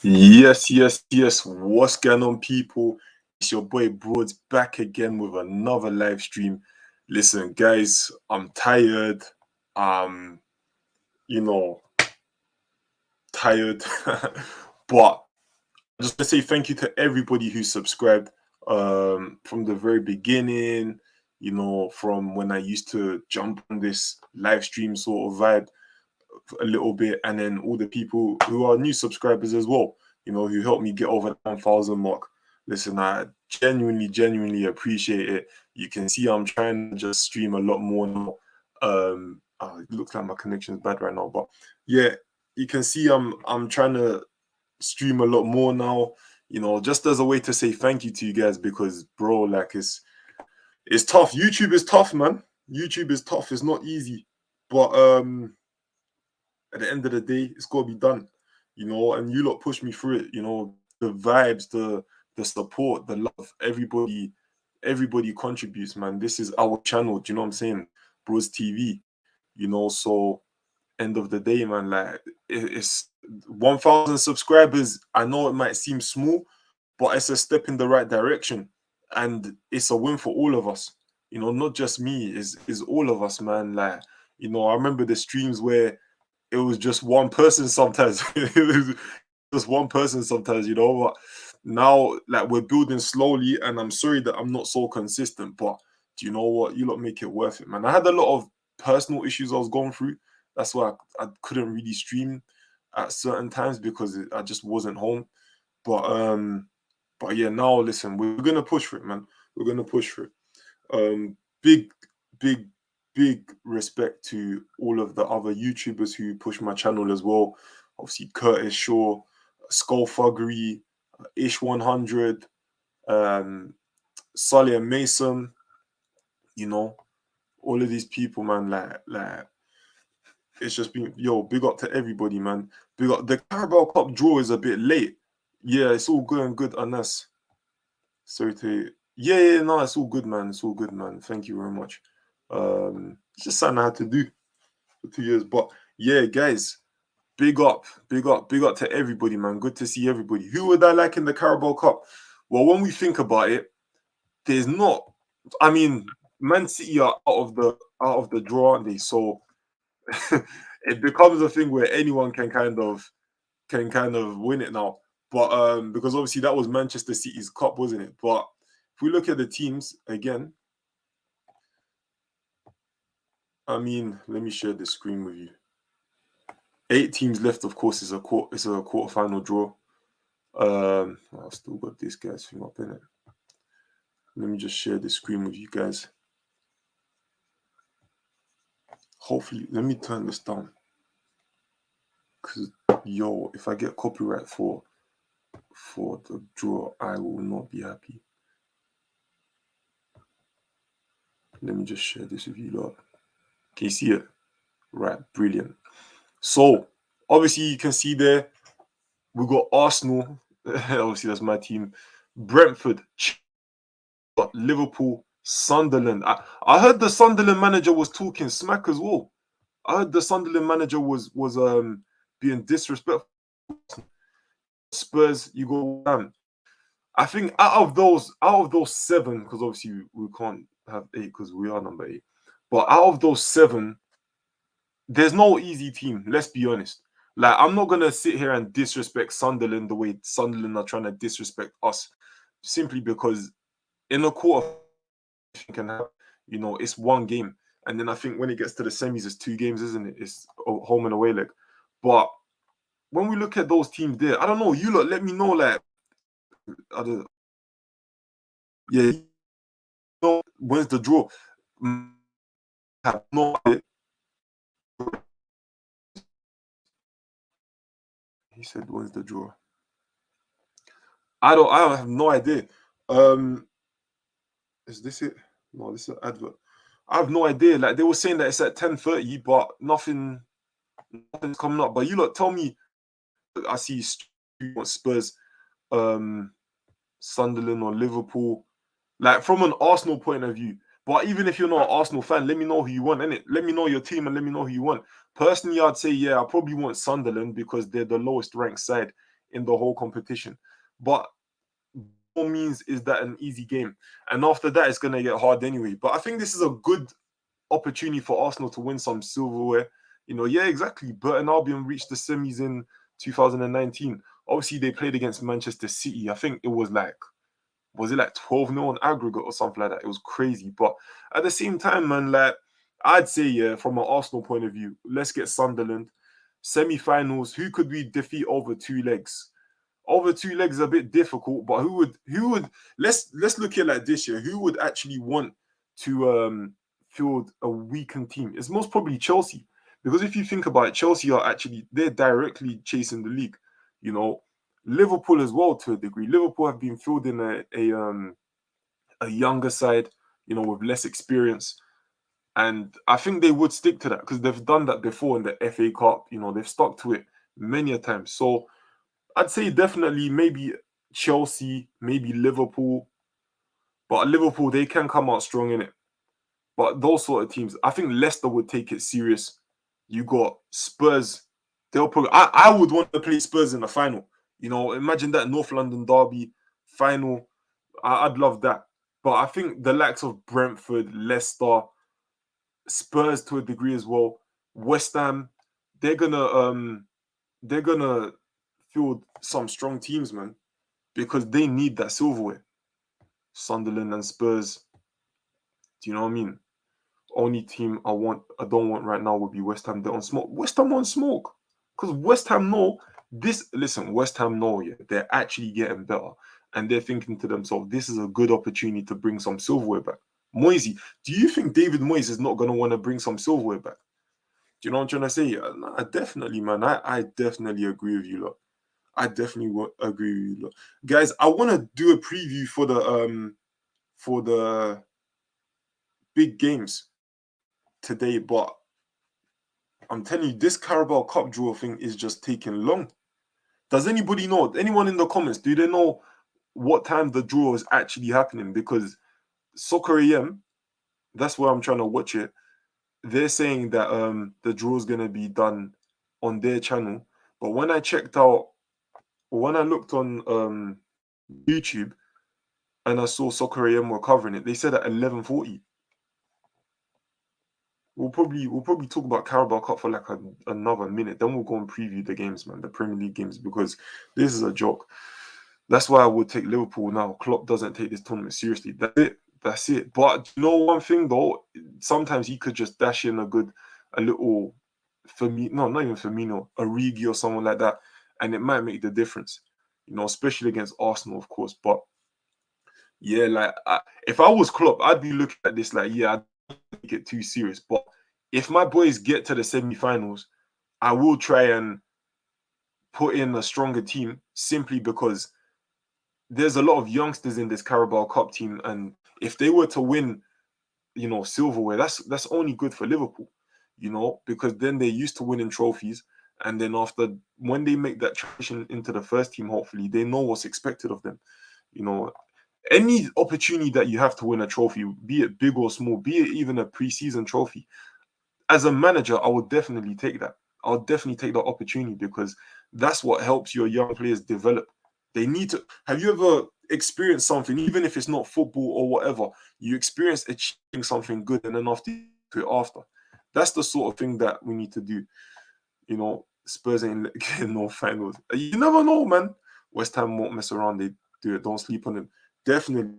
Yes, yes, yes. What's going on, people? It's your boy Broads back again with another live stream. Listen, guys, I'm tired. Um, you know, tired. But I just want to say thank you to everybody who subscribed from the very beginning, from when I used to jump on this live stream sort of vibe a little bit, and then all the people who are new subscribers as well, who helped me get over the 1,000 mark. Listen, I genuinely appreciate it. You can see I'm trying to just stream a lot more now. It looks like my connection is bad right now, but yeah, you can see I'm trying to stream a lot more now. Just as a way to say thank you to you guys, because bro, like it's tough. YouTube is tough, man. YouTube is tough. It's not easy, but at the end of the day, it's got to be done, and you lot push me through it, the vibes, the support, the love, everybody contributes, man. This is our channel, do you know what I'm saying? Bros TV, so end of the day, man, like it's 1,000 subscribers. I know it might seem small, but it's a step in the right direction, and it's a win for all of us, not just me, is all of us, man. Like, I remember the streams where it was just one person sometimes. It was just one person sometimes, but now, like, we're building slowly, and I'm sorry that I'm not so consistent, but do you know what? You lot make it worth it, man. I had a lot of personal issues I was going through. That's why I couldn't really stream at certain times, because I just wasn't home. But yeah, now listen, we're gonna push for it, man. We're gonna push for it. Big, big, big respect to all of the other YouTubers who push my channel as well. Obviously, Curtis Shaw, Skullfuggery, Ish100, Sully and Mason. All of these people, man. Like it's just been, big up to everybody, man. Big up. The Carabao Cup draw is a bit late. Yeah, it's all good and good, Anas. Sorry to. Yeah, no, it's all good, man. It's all good, man. Thank you very much. It's just something I had to do for 2 years. But yeah, guys, big up to everybody, man. Good to see everybody. Who would I like in the Carabao Cup? Well, when we think about it, there's not. I mean, Man City are out of the draw, aren't they? So it becomes a thing where anyone can kind of win it now. But because obviously that was Manchester City's cup, wasn't it? But if we look at the teams again, I mean, let me share the screen with you. 8 teams left, of course. It's a quarterfinal draw. I've still got this guy's thing up in it. Let me just share the screen with you guys. Hopefully, let me turn this down, because if I get copyright for the draw, I will not be happy. Let me just share this with you lot. Can you see it? Right, brilliant. So obviously you can see there we got Arsenal. Obviously that's my team. Brentford, Liverpool, Sunderland. I heard the Sunderland manager was talking smack as well. I heard the Sunderland manager was being disrespectful. Spurs, you go. I think out of those 7, because obviously we can't have 8 because we are number 8. But out of those 7, there's no easy team. Let's be honest. Like, I'm not gonna sit here and disrespect Sunderland the way Sunderland are trying to disrespect us, simply because in a quarter can have, it's one game, and then I think when it gets to the semis, it's 2 games, isn't it? It's home and away leg. But when we look at those teams there, I don't know. You lot, let me know. Like, yeah, when's the draw? I have no idea. He said, "When's the draw?" I don't have no idea. Is this it? No, this is an advert. I have no idea. Like, they were saying that it's at 10:30, but nothing's coming up. But you lot tell me. I see Spurs, Sunderland or Liverpool. Like, from an Arsenal point of view. But even if you're not an Arsenal fan, let me know who you want, innit? Let me know your team and let me know who you want. Personally, I'd say, I probably want Sunderland, because they're the lowest ranked side in the whole competition. But by no means is that an easy game. And after that, it's going to get hard anyway. But I think this is a good opportunity for Arsenal to win some silverware. Yeah, exactly. Burton Albion reached the semis in 2019. Obviously, they played against Manchester City. I think it was like 12-0 on aggregate or something like that? It was crazy. But at the same time, man, like I'd say, yeah, from an Arsenal point of view, let's get Sunderland. Semi-finals, who could we defeat over 2 legs? Over 2 legs is a bit difficult, but who would let's look at it like this year. Who would actually want to field a weakened team? It's most probably Chelsea. Because if you think about it, Chelsea they're directly chasing the league. You know, Liverpool as well to a degree. Liverpool have been fielding a younger side, with less experience. And I think they would stick to that because they've done that before in the FA Cup. They've stuck to it many a time. So I'd say definitely maybe Chelsea, maybe Liverpool. But Liverpool, they can come out strong in it. But those sort of teams, I think Leicester would take it serious. You got Spurs. They'll probably. I would want to play Spurs in the final. Imagine that North London derby final. I'd love that. But I think the likes of Brentford, Leicester, Spurs to a degree as well, West Ham, they're gonna field some strong teams, man, because they need that silverware. Sunderland and Spurs. Do you know what I mean? Only team I don't want right now would be West Ham. They're on smoke. West Ham on smoke. Because West Ham know this. Listen, West Ham know, yeah, they're actually getting better. And they're thinking to themselves, this is a good opportunity to bring some silverware back. Moisey, do you think David Moyes is not going to want to bring some silverware back? Do you know what I'm trying to say? Nah, definitely, man. I definitely agree with you, lot. I definitely agree with you, lot. Guys, I want to do a preview for the big games today, but I'm telling you, this Carabao Cup draw thing is just taking long. Does anybody know? Anyone in the comments, do they know what time the draw is actually happening? Because Soccer AM, that's where I'm trying to watch it. They're saying that the draw is gonna be done on their channel. But when I looked on YouTube and I saw Soccer AM were covering it, they said at 11:40. We'll probably talk about Carabao Cup for like another minute. Then we'll go and preview the games, man, the Premier League games, because this is a joke. That's why I would take Liverpool now. Klopp doesn't take this tournament seriously. That's it. But you know one thing though, sometimes he could just dash in a little Firmino, no, not even Firmino, Origi or someone like that, and it might make the difference. Especially against Arsenal, of course. But yeah, like if I was Klopp, I'd be looking at this like, yeah, I don't take it too serious. But if my boys get to the semi-finals, I will try and put in a stronger team simply because there's a lot of youngsters in this Carabao Cup team, and if they were to win, silverware, that's only good for Liverpool, because then they're used to winning trophies, and then after when they make that transition into the first team, hopefully they know what's expected of them. Any opportunity that you have to win a trophy, be it big or small, be it even a pre-season trophy, as a manager, I would definitely take that. I would definitely take that opportunity because that's what helps your young players develop. They need to. Have you ever experienced something, even if it's not football or whatever, you experience achieving something good and then after. That's the sort of thing that we need to do. Spurs ain't getting no finals. You never know, man. West Ham won't mess around. They do it. Don't sleep on them. Definitely.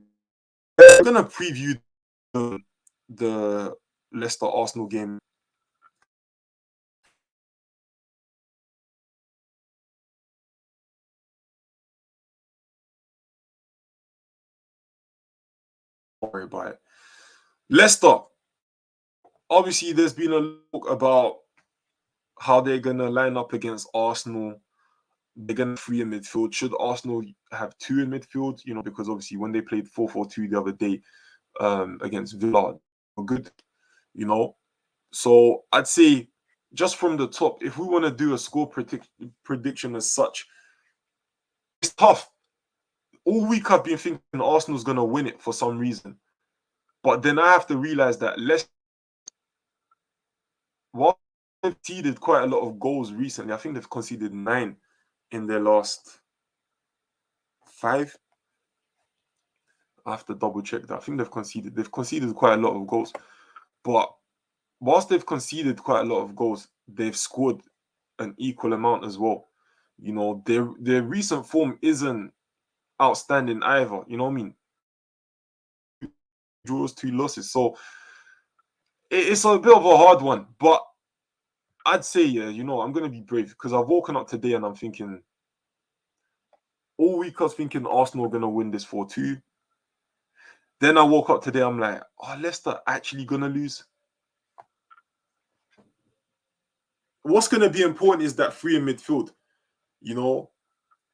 We're gonna preview the Leicester Arsenal game. Don't worry about it. Leicester. Obviously, there's been a talk about how they're gonna line up against Arsenal. They're gonna free in midfield. Should Arsenal have two in midfield? Because obviously when they played 4-4-2 the other day against Villa, were good. So I'd say just from the top, if we want to do a score prediction as such, it's tough. All week I've been thinking Arsenal's gonna win it for some reason, but then I have to realize that they've conceded quite a lot of goals recently. I think they've conceded 9 in their last 5. I have to double check that. I think they've conceded quite a lot of goals. But whilst they've conceded quite a lot of goals, they've scored an equal amount as well. You know, their recent form isn't outstanding either. You know what I mean? Draws, 2 losses. So it's a bit of a hard one. But I'd say, yeah, you know, I'm going to be brave because I've woken up today and I'm thinking, all week I was thinking Arsenal are going to win this 4-2. Then I woke up today, I'm like, oh, Leicester actually going to lose? What's going to be important is that 3 in midfield. You know,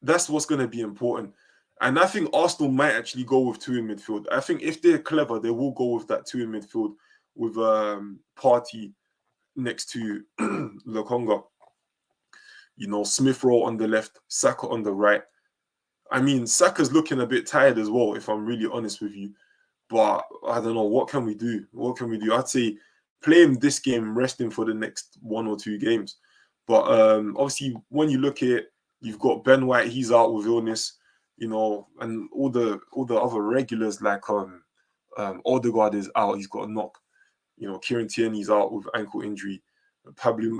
that's what's going to be important. And I think Arsenal might actually go with 2 in midfield. I think if they're clever, they will go with that 2 in midfield with Partey next to Lokonga. You know, Smith Rowe on the left, Saka on the right. I mean, Saka's looking a bit tired as well, if I'm really honest with you. But I don't know, what can we do? What can we do? I'd say play him this game, rest him for the next 1 or 2 games. But obviously, when you look at it, you've got Ben White, he's out with illness, you know, and all the other regulars like Odegaard is out, he's got a knock. You know, Kieran Tierney's out with ankle injury. Pablo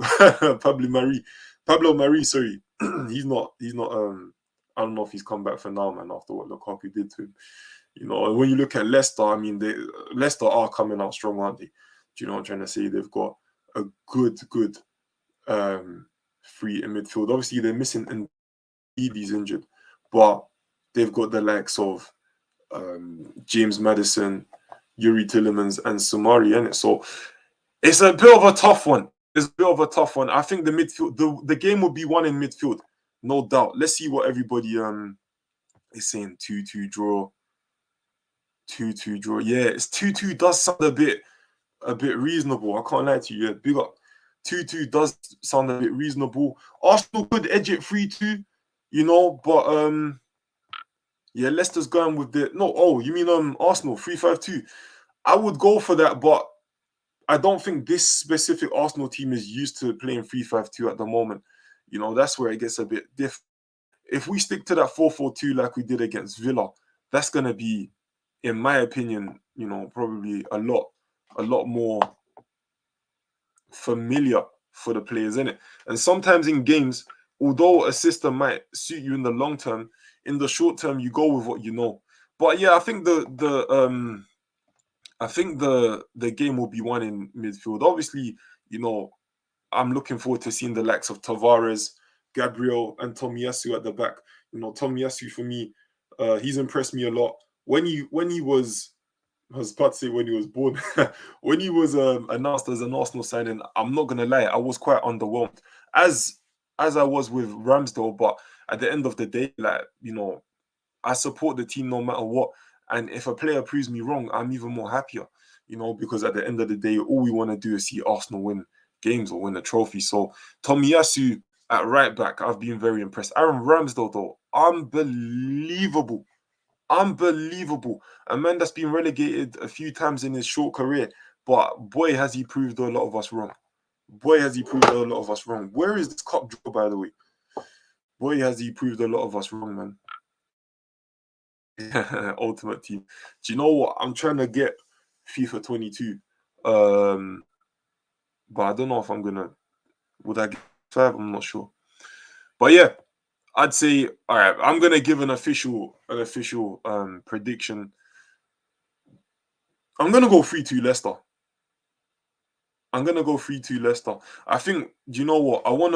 Mari, sorry, he's not. I don't know if he's come back for now, man. After what Lukaku did to him, you know. And when you look at Leicester, I mean, Leicester are coming out strong, aren't they? Do you know what I'm trying to say? They've got a good 3 in midfield. Obviously, they're missing and Edie's injured, but they've got the likes of James Maddison, Yuri Tillemans, and Sumari in it. So it's a bit of a tough one. I think the midfield, the game will be won in midfield, no doubt. Let's see what everybody is saying. 2-2 draw. 2-2 draw. Yeah, it's 2-2 does sound a bit reasonable. I can't lie to you. Yeah, big up. 2-2 does sound a bit reasonable. Arsenal could edge it 3-2, you know, but yeah, Leicester's going with the no. Oh, you mean Arsenal 3-5-2? I would go for that, but I don't think this specific Arsenal team is used to playing 3-5-2 at the moment. You know, that's where it gets a bit different. If we stick to that 4-4-2 like we did against Villa, that's going to be, in my opinion, you know, probably a lot more familiar for the players, innit? And sometimes in games, although a system might suit you in the long term, in the short term, you go with what you know. But yeah, I think the game will be won in midfield. Obviously, you know, I'm looking forward to seeing the likes of Tavares, Gabriel, and Tomiyasu at the back. You know, Tomiyasu for me, he's impressed me a lot. When he was, I was about to say when he was born, when he was announced as an Arsenal signing, I'm not gonna lie, I was quite underwhelmed, as I was with Ramsdale. But at the end of the day, like, you know, I support the team no matter what. And if a player proves me wrong, I'm even more happier, you know, because at the end of the day, all we want to do is see Arsenal win games or win a trophy. So Tomiyasu at right back, I've been very impressed. Aaron Ramsdale, though, unbelievable. A man that's been relegated a few times in his short career, but boy, has he proved a lot of us wrong. Where is this cup draw, by the way? Boy, has he proved a lot of us wrong, man. Ultimate Team. Do you know what? I'm trying to get FIFA 22. But I don't know if I'm gonna. Would I get 5? I'm not sure. But yeah, I'd say all right. I'm gonna give an official prediction. I'm gonna go 3-2 Leicester. I think. Do you know what? I want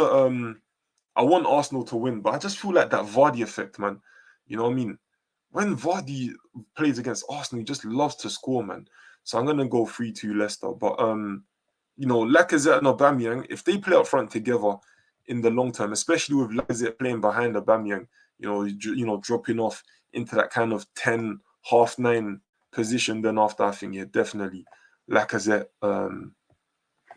Arsenal to win, but I just feel like that Vardy effect, man. You know what I mean? When Vardy plays against Arsenal, he just loves to score, man. So I'm gonna go 3-2 Leicester. But you know, Lacazette and Aubameyang, if they play up front together in the long term, especially with Lacazette playing behind Aubameyang, you know, dropping off into that kind of 10, half 9 position, then after I think, yeah, definitely Lacazette.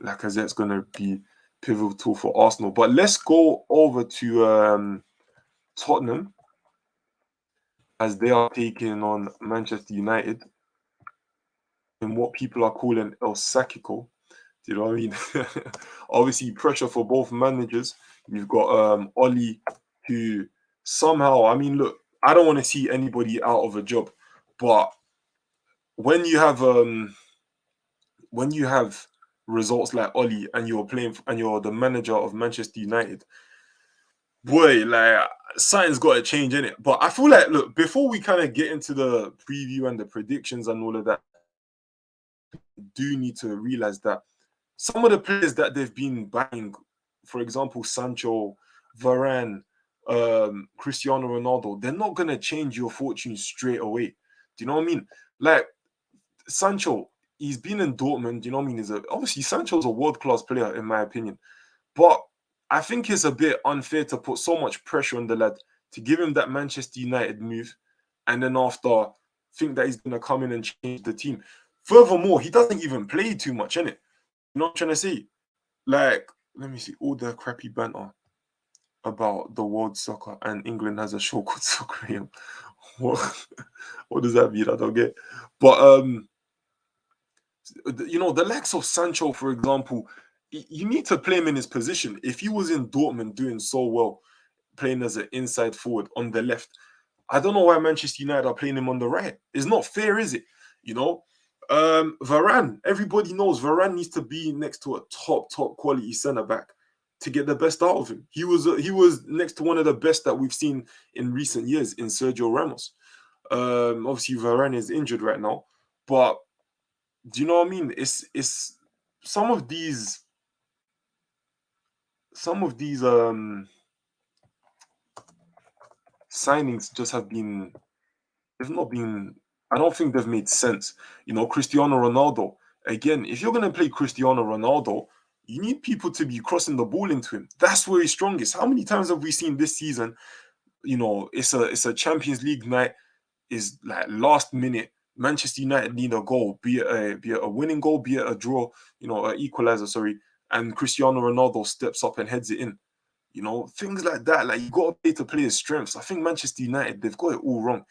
Lacazette's gonna be pivotal for Arsenal. But let's go over to Tottenham, as they are taking on Manchester United in what people are calling El Sacico. Do you know what I mean? Obviously, pressure for both managers. You've got Oli, who somehow, I mean, look, I don't want to see anybody out of a job, but when you have when you have results like Ollie and you're playing and you're the manager of Manchester United, boy, like something's got to change in it. But I feel like, look, before we kind of get into the preview and the predictions and all of that, do need to realize that some of the players that they've been buying, for example, Sancho, Varane, Cristiano Ronaldo, they're not gonna change your fortune straight away. Do you know what I mean? Like Sancho, he's been in Dortmund. Do you know what I mean? Obviously Sancho's a world class player in my opinion, but I think it's a bit unfair to put so much pressure on the lad to give him that Manchester United move, and then after think that he's gonna come in and change the team. Furthermore, he doesn't even play too much in it. You know what I'm trying to say? Like, let me see all the crappy banter about the world soccer and England has a show called Soccer. What, what does that mean? I don't get. But the likes of Sancho, for example, you need to play him in his position. If he was in Dortmund doing so well, playing as an inside forward on the left, I don't know why Manchester United are playing him on the right. It's not fair, is it? You know, Varane. Everybody knows Varane needs to be next to a top quality centre back to get the best out of him. He was next to one of the best that we've seen in recent years in Sergio Ramos. Obviously Varane is injured right now, but do you know what I mean? It's some of these some of these signings just have been they've not been I don't think they've made sense. Cristiano Ronaldo, again, if you're gonna play Cristiano Ronaldo, you need people to be crossing the ball into him. That's where he's strongest. How many times have we seen this season? It's a Champions League night, is like last minute. Manchester United need a goal, be it a winning goal, be it a draw, an equalizer, sorry, and Cristiano Ronaldo steps up and heads it in. Things like that. Like you got to play to players' strengths. I think Manchester United, they've got it all wrong.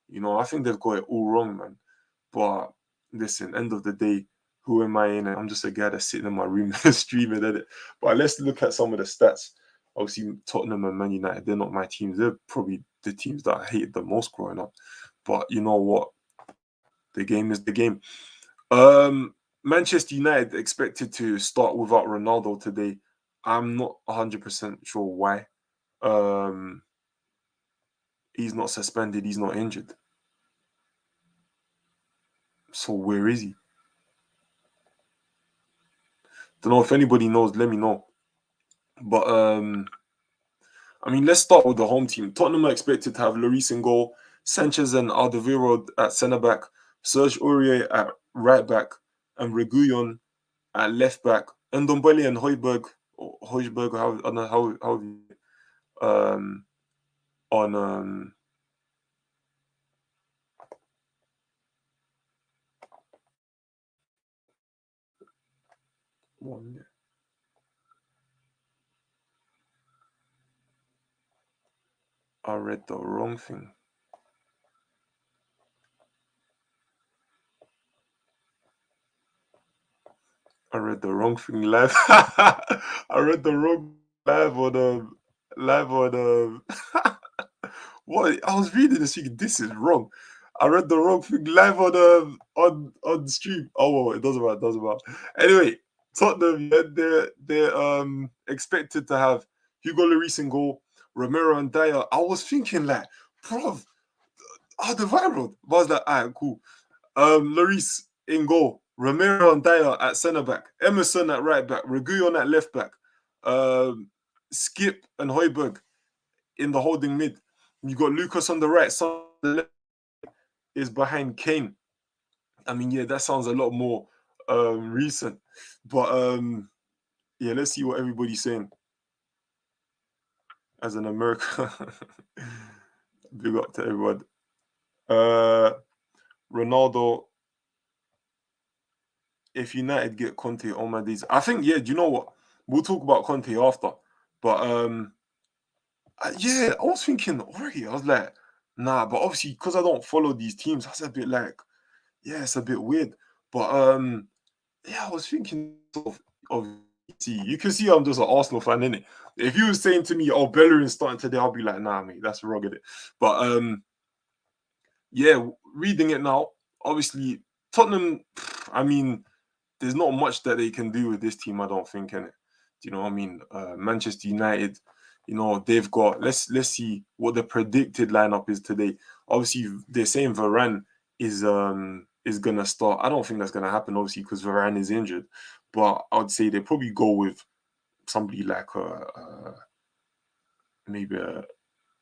I think they've got it all wrong, man. But listen, end of the day, who am I in? I'm just a guy that's sitting in my room streaming at it. But let's look at some of the stats. Obviously, Tottenham and Man United, they're not my teams. They're probably the teams that I hated the most growing up. But you know what? The game is the game. Manchester United expected to start without Ronaldo today. I'm not 100% sure why. He's not suspended. He's not injured. So where is he? Don't know if anybody knows. Let me know. But let's start with the home team. Tottenham are expected to have Lloris in goal, Sanchez and Alderweireld at centre back, Serge Aurier at right back, and Reguilon at left back. Ndombele and Højbjerg, how I don't know on one minute. I read the wrong thing. I read the wrong thing live. I read the wrong live on what I was reading this week. This is wrong. I read the wrong thing live on the stream. Oh well, it doesn't matter. It doesn't matter. Anyway, Tottenham, yeah, they're expected to have Hugo Lloris in goal, Romero and Dyer. I was thinking like, bro, the viral. But I was like, alright, cool. Lloris in goal, Romero and Dyer at centre back, Emerson at right back, Reguilon at left back, Skip and Højbjerg in the holding mid. You got Lucas on the right, Son on the left is behind Kane. Yeah, that sounds a lot more recent. But yeah, let's see what everybody's saying. As an American, big up to everyone. Ronaldo, if United get Conte on my days, I think, yeah, do you know what? We'll talk about Conte after. But yeah, I was thinking already. I was like, nah, but obviously because I don't follow these teams, that's a bit like, yeah, it's a bit weird. But yeah, I was thinking of See, you can see I'm just an Arsenal fan, innit? If you was saying to me, "Oh, Bellerin's starting today," I'll be like, "Nah, mate, that's rugged." But yeah, reading it now, obviously Tottenham. I mean, there's not much that they can do with this team. I don't think, innit? Do you know what I mean? Manchester United, they've got. Let's see what the predicted lineup is today. Obviously, they're saying Varane is gonna start. I don't think that's gonna happen, obviously, because Varane is injured. But I'd say they probably go with somebody like maybe a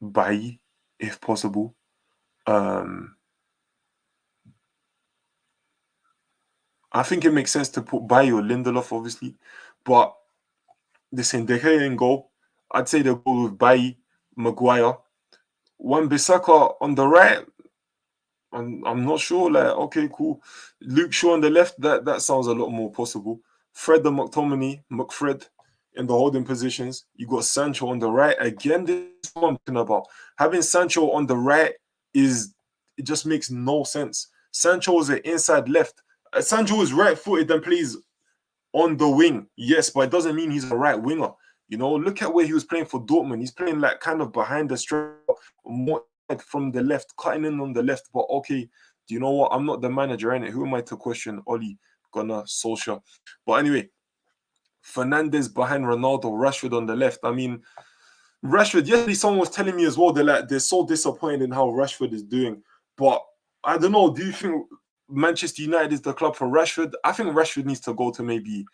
Bailly, if possible. Um, I think it makes sense to put Bailly or Lindelof, obviously, but the same De Gea in goal. I'd say they'll go with Bailly, Maguire, Wan-Bissaka on the right. I'm not sure. Like, okay, cool. Luke Shaw on the left. That sounds a lot more possible. Fred and McTominay, McFred in the holding positions. You got Sancho on the right. Again, this is what I'm talking about. Having Sancho on the right it just makes no sense. Sancho is an inside left. Sancho is right-footed and plays on the wing, yes, but it doesn't mean he's a right winger. Look at where he was playing for Dortmund. He's playing like kind of behind the striker, more from the left, cutting in on the left. But okay, do you know what? I'm not the manager, in it. Who am I to question Oli Gunnar Solskjaer? But anyway, Fernandez behind Ronaldo, Rashford on the left. I mean, Rashford, yesterday someone was telling me as well, they're so disappointed in how Rashford is doing. But I don't know, do you think Manchester United is the club for Rashford? I think Rashford needs to go to maybe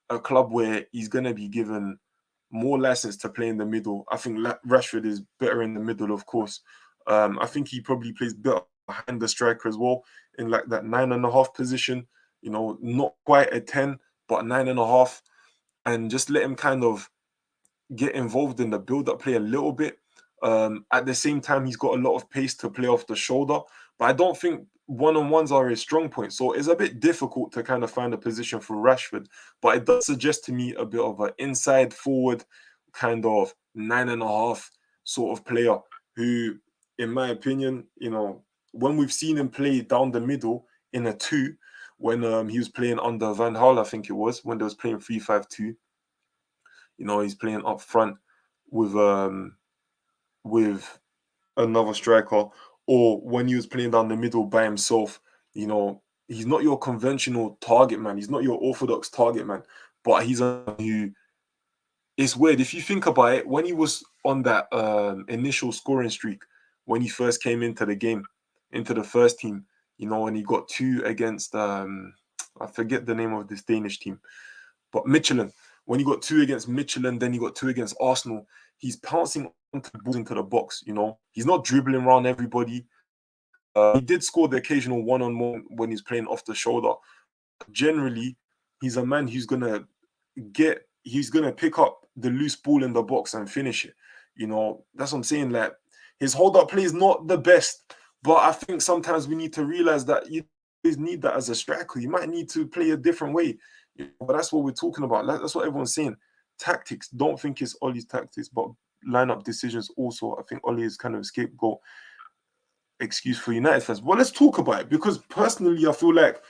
a club where he's going to be given more license to play in the middle. I think Rashford is better in the middle, of course. I think he probably plays better behind the striker as well, in like that 9.5 position. Not quite a 10, but 9.5, and just let him kind of get involved in the build-up play a little bit. At the same time, he's got a lot of pace to play off the shoulder, but I don't think one-on-ones are his strong point. So it's a bit difficult to kind of find a position for Rashford, but it does suggest to me a bit of an inside forward kind of 9.5 sort of player who, in my opinion, when we've seen him play down the middle in a 2, when he was playing under Van Gaal, I think it was, when they was playing 3-5-2, he's playing up front with another striker, or when he was playing down the middle by himself, he's not your conventional target man. He's not your orthodox target man, but he's a who. It's weird if you think about it. When he was on that initial scoring streak, when he first came into the game, into the first team, when he got 2 against I forget the name of this Danish team, but Michelin, when he got 2 against Michelin, then he got 2 against Arsenal, he's pouncing onto the balls into the box, He's not dribbling around everybody. He did score the occasional one-on-one when he's playing off the shoulder. Generally, he's a man who's he's gonna pick up the loose ball in the box and finish it. That's what I'm saying. Like, his hold-up play is not the best, but I think sometimes we need to realize that you always need that as a striker. You might need to play a different way. But that's what we're talking about. That's what everyone's saying. Tactics. Don't think it's Ollie's tactics, but lineup decisions also. I think Ollie is kind of a scapegoat excuse for United fans. Well, let's talk about it, because personally, I feel like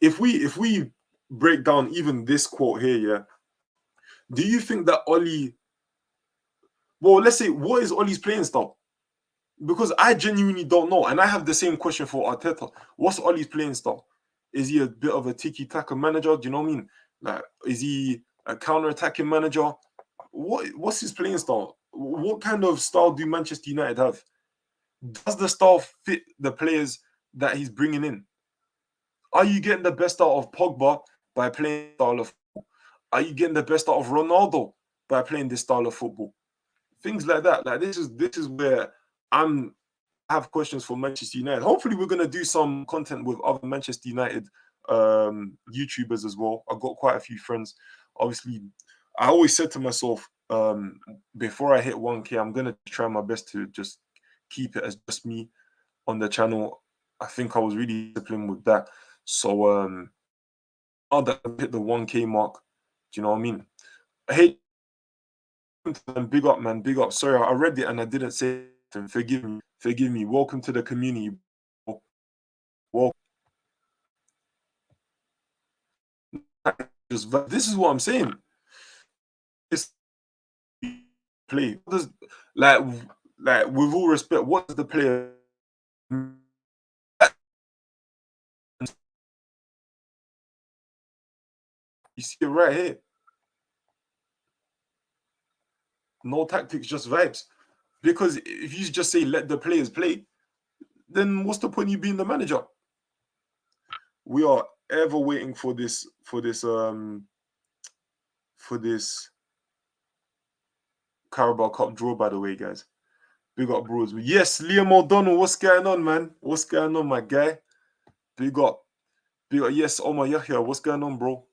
if we break down even this quote here, yeah, do you think that Ollie? Well, let's say, what is Ollie's playing style? Because I genuinely don't know, and I have the same question for Arteta. What's Ollie's playing style? Is he a bit of a tiki-taka manager? Do you know what I mean? Like, is he a counter-attacking manager? What's his playing style? What kind of style do Manchester United have? Does the style fit the players that he's bringing in? Are you getting the best out of Pogba by playing style of football? Are you getting the best out of Ronaldo by playing this style of football? Things like that. Like, this is where I have questions for Manchester United. Hopefully, we're gonna do some content with other Manchester United YouTubers as well. I've got quite a few friends. Obviously, I always said to myself, before I hit 1K, I'm gonna try my best to just keep it as just me on the channel. I think I was really disciplined with that. So now that I've hit the 1K mark, do you know what I mean? Hey, big up, man, big up. Sorry, I read it and I didn't say anything. Forgive me, forgive me. Welcome to the community. Welcome. This is what I'm saying. It's play. What does like with all respect, what does the player? You see it right here. No tactics, just vibes. Because if you just say let the players play, then what's the point of you being the manager? We are ever waiting for this Carabao Cup draw, by the way, guys. Big up, bros. Yes, Liam O'Donnell, what's going on, man? What's going on, my guy? Big up. Big up. Yes, Omar Yahya, what's going on, bro?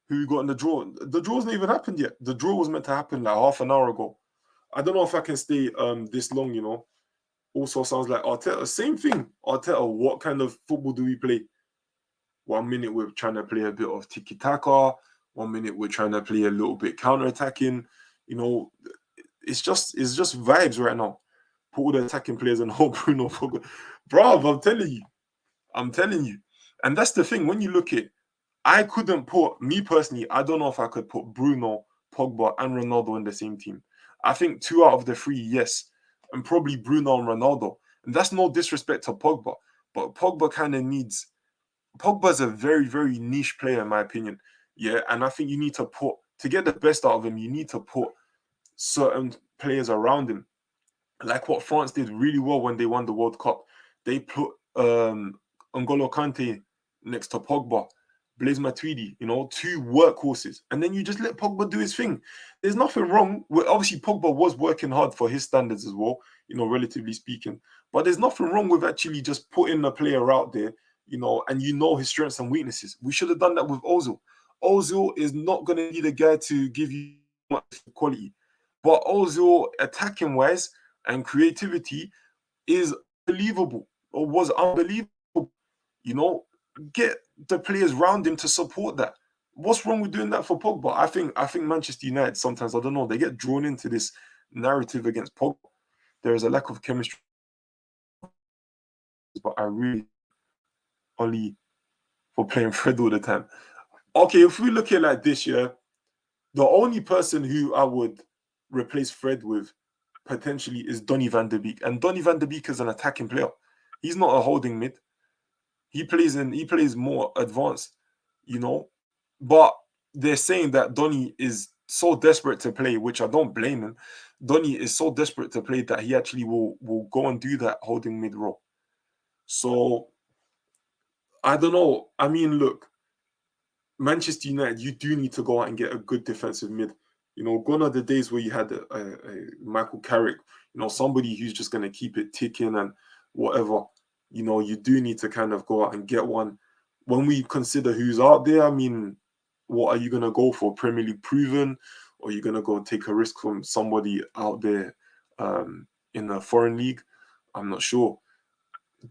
Who you got in the draw? The draw's not even happened yet. The draw was meant to happen like half an hour ago. I don't know if I can stay this long, you know. Also sounds like Arteta. Same thing. Arteta, what kind of football do we play? 1 minute we're trying to play a bit of tiki-taka. 1 minute we're trying to play a little bit counter-attacking. You know, it's just vibes right now. Put all the attacking players and hope Bruno Pogba. Bro, I'm telling you. And that's the thing. When you look at, I couldn't put, me personally, I don't know if I could put Bruno, Pogba, and Ronaldo in the same team. I think 2 out of the 3, yes. And probably Bruno and Ronaldo. And that's no disrespect to Pogba. But Pogba kind of needs, Pogba's a very, very niche player, in my opinion. Yeah. And I think you need to put, to get the best out of him, you need to put certain players around him. Like what France did really well when they won the World Cup. They put N'Golo Kante next to Pogba, Blaise Matuidi, you know, 2 workhorses. And then you just let Pogba do his thing. There's nothing wrong with, obviously, Pogba was working hard for his standards as well, you know, relatively speaking. But there's nothing wrong with actually just putting a player out there, you know, and you know his strengths and weaknesses. We should have done that with Ozil. Ozil is not going to be the guy to give you much quality. But Ozil, attacking wise and creativity, is unbelievable or was unbelievable. You know, get the players around him to support that. What's wrong with doing that for Pogba? I think Manchester United sometimes, I don't know, they get drawn into this narrative against Pogba. There is a lack of chemistry, but I really only for playing Fred all the time. Okay, if we look at it like this, yeah, the only person who I would replace Fred with potentially is Donny van der Beek. And Donny van der Beek is an attacking player. He's not a holding mid. He plays more advanced, you know. But they're saying that Donny is so desperate to play, which I don't blame him. Donny is so desperate to play that he actually will go and do that holding mid role. So I don't know. I mean, look, Manchester United, you do need to go out and get a good defensive mid. You know, gone are the days where you had a Michael Carrick, you know, somebody who's just going to keep it ticking and whatever. You know, you do need to kind of go out and get one. When we consider who's out there, I mean, what are you going to go for? Premier League proven? Or are you going to go take a risk from somebody out there in a foreign league? I'm not sure.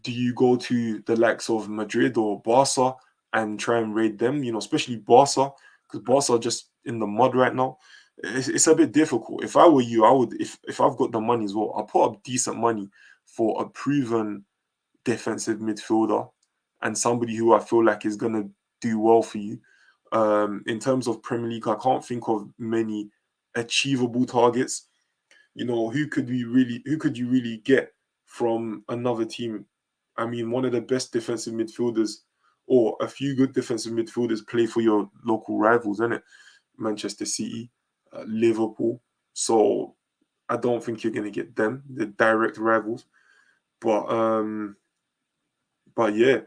Do you go to the likes of Madrid or Barca and try and raid them? You know, especially Barca, because Barca are just in the mud right now. It's a bit difficult. If I were you, I would, if I've got the money as well, I'll put up decent money for a proven defensive midfielder and somebody who I feel like is gonna do well for you. In terms of Premier League, I can't think of many achievable targets. You know, who could you really get from another team? I mean, one of the best defensive midfielders or a few good defensive midfielders play for your local rivals, isn't it? Manchester City, Liverpool. So I don't think you're going to get them, the direct rivals. But yeah,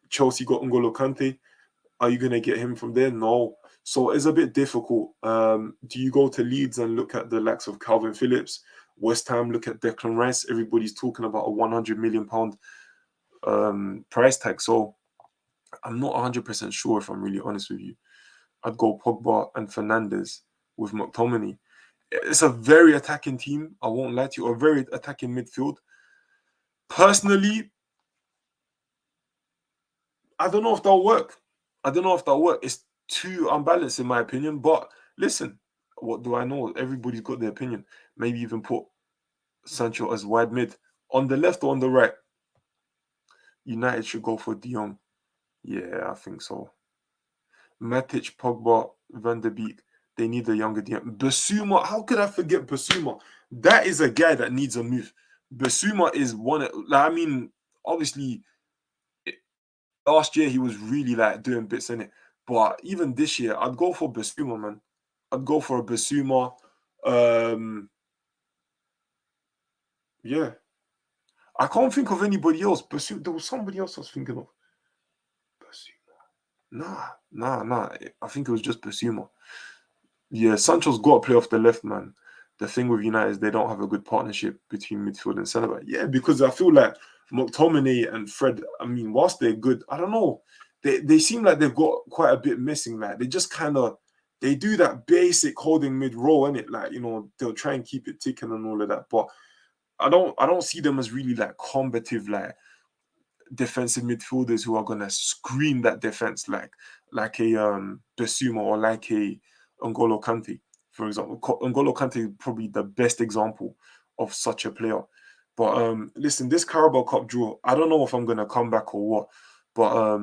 Chelsea got N'Golo Kante. Are you going to get him from there? No. So it's a bit difficult. Do you go to Leeds and look at the likes of Calvin Phillips? West Ham, look at Declan Rice. Everybody's talking about a £100 million price tag. So I'm not 100% sure, if I'm really honest with you. I'd go Pogba and Fernandes with McTominay. It's a very attacking team. I won't lie to you. A very attacking midfield. Personally, I don't know if that'll work. It's too unbalanced in my opinion. But listen, what do I know? Everybody's got their opinion. Maybe even put Sancho as wide mid. On the left or on the right? United should go for De Jong. Yeah, I think so. Matic, Pogba, Van de Beek. They need a younger DM. Basuma, how could I forget Basuma? That is a guy that needs a move. Basuma is one. Like, I mean, obviously, last year he was really like doing bits in it, but even this year, I'd go for Basuma, man. I'd go for a Basuma. Um, yeah, I can't think of anybody else. Basuma, there was somebody else I was thinking of. Basuma. Nah. I think it was just Basuma. Yeah, Sancho's got to play off the left, man. The thing with United is they don't have a good partnership between midfield and centre back. Yeah, because I feel like McTominay and Fred, I mean, whilst they're good, I don't know. They seem like they've got quite a bit missing. Like they just kind of they do that basic holding mid row, innit? Like, they'll try and keep it ticking and all of that. But I don't see them as really like combative, like defensive midfielders who are gonna scream that defense like a Basuma or like a N'Golo Kante, for example. N'Golo Kante is probably the best example of such a player. But listen, this Carabao Cup draw, I don't know if I'm gonna come back or what, but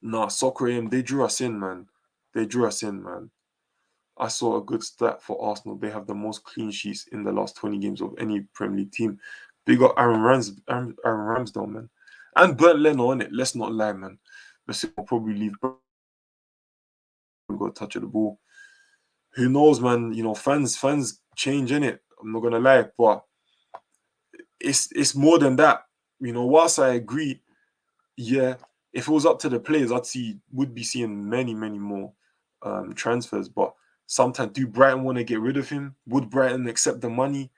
nah, Soccer AM, they drew us in, man. They drew us in, man. I saw a good stat for Arsenal. They have the most clean sheets in the last 20 games of any Premier League team. Big up Aaron Ramsdale, man. And Bernd Leno, innit? Let's not lie, man. But will probably leave. Got a touch of the ball. Who knows, man? Fans change, innit? I'm not gonna lie, but it's more than that. Whilst I agree, yeah, if it was up to the players, would be seeing many, many more transfers. But sometimes, do Brighton want to get rid of him? Would Brighton accept the money?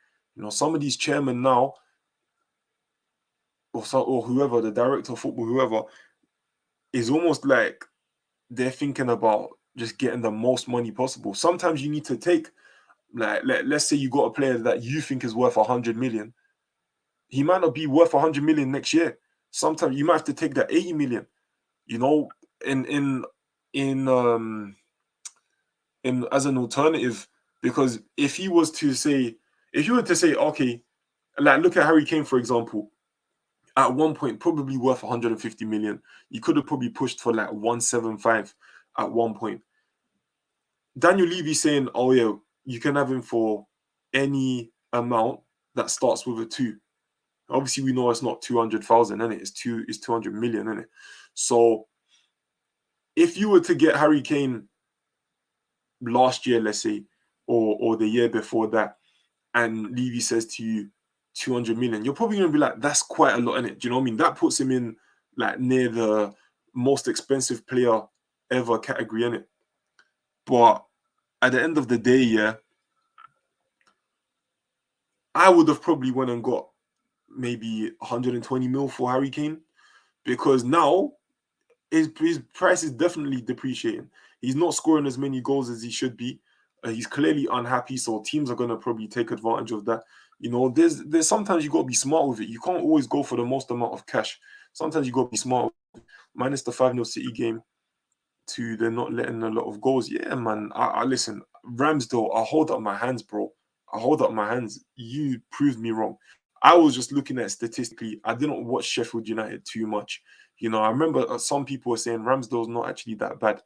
Some of these chairmen now, or whoever, the director of football, whoever, is almost like they're thinking about just getting the most money possible. Sometimes you need to take, like, let's say you got a player that you think is worth 100 million. He might not be worth 100 million next year. Sometimes you might have to take that 80 million. You know, in in in in as an alternative, because if you were to say, okay, like look at Harry Kane, for example, at one point probably worth 150 million. You could have probably pushed for like 175 at one point. Daniel Levy saying, oh yeah, you can have him for any amount that starts with a 2. Obviously, we know it's not 200,000, and it's 200 million, isn't it? So if you were to get Harry Kane last year, let's say, or the year before that, and Levy says to you 200 million, you're probably gonna be like, that's quite a lot, in it. Do you know what I mean? That puts him in like near the most expensive player ever category, in it. But at the end of the day, yeah, I would have probably went and got maybe 120 mil for Harry Kane, because now his price is definitely depreciating. He's not scoring as many goals as he should be. He's clearly unhappy, so teams are gonna probably take advantage of that. There's sometimes you gotta be smart with it. You can't always go for the most amount of cash. Sometimes you gotta be smart. Minus the 5-0 City game, to they're not letting a lot of goals. Yeah, man. I listen, Ramsdale, I hold up my hands, bro. I hold up my hands. You proved me wrong. I was just looking at statistically. I didn't watch Sheffield United too much. I remember some people were saying Ramsdale's not actually that bad.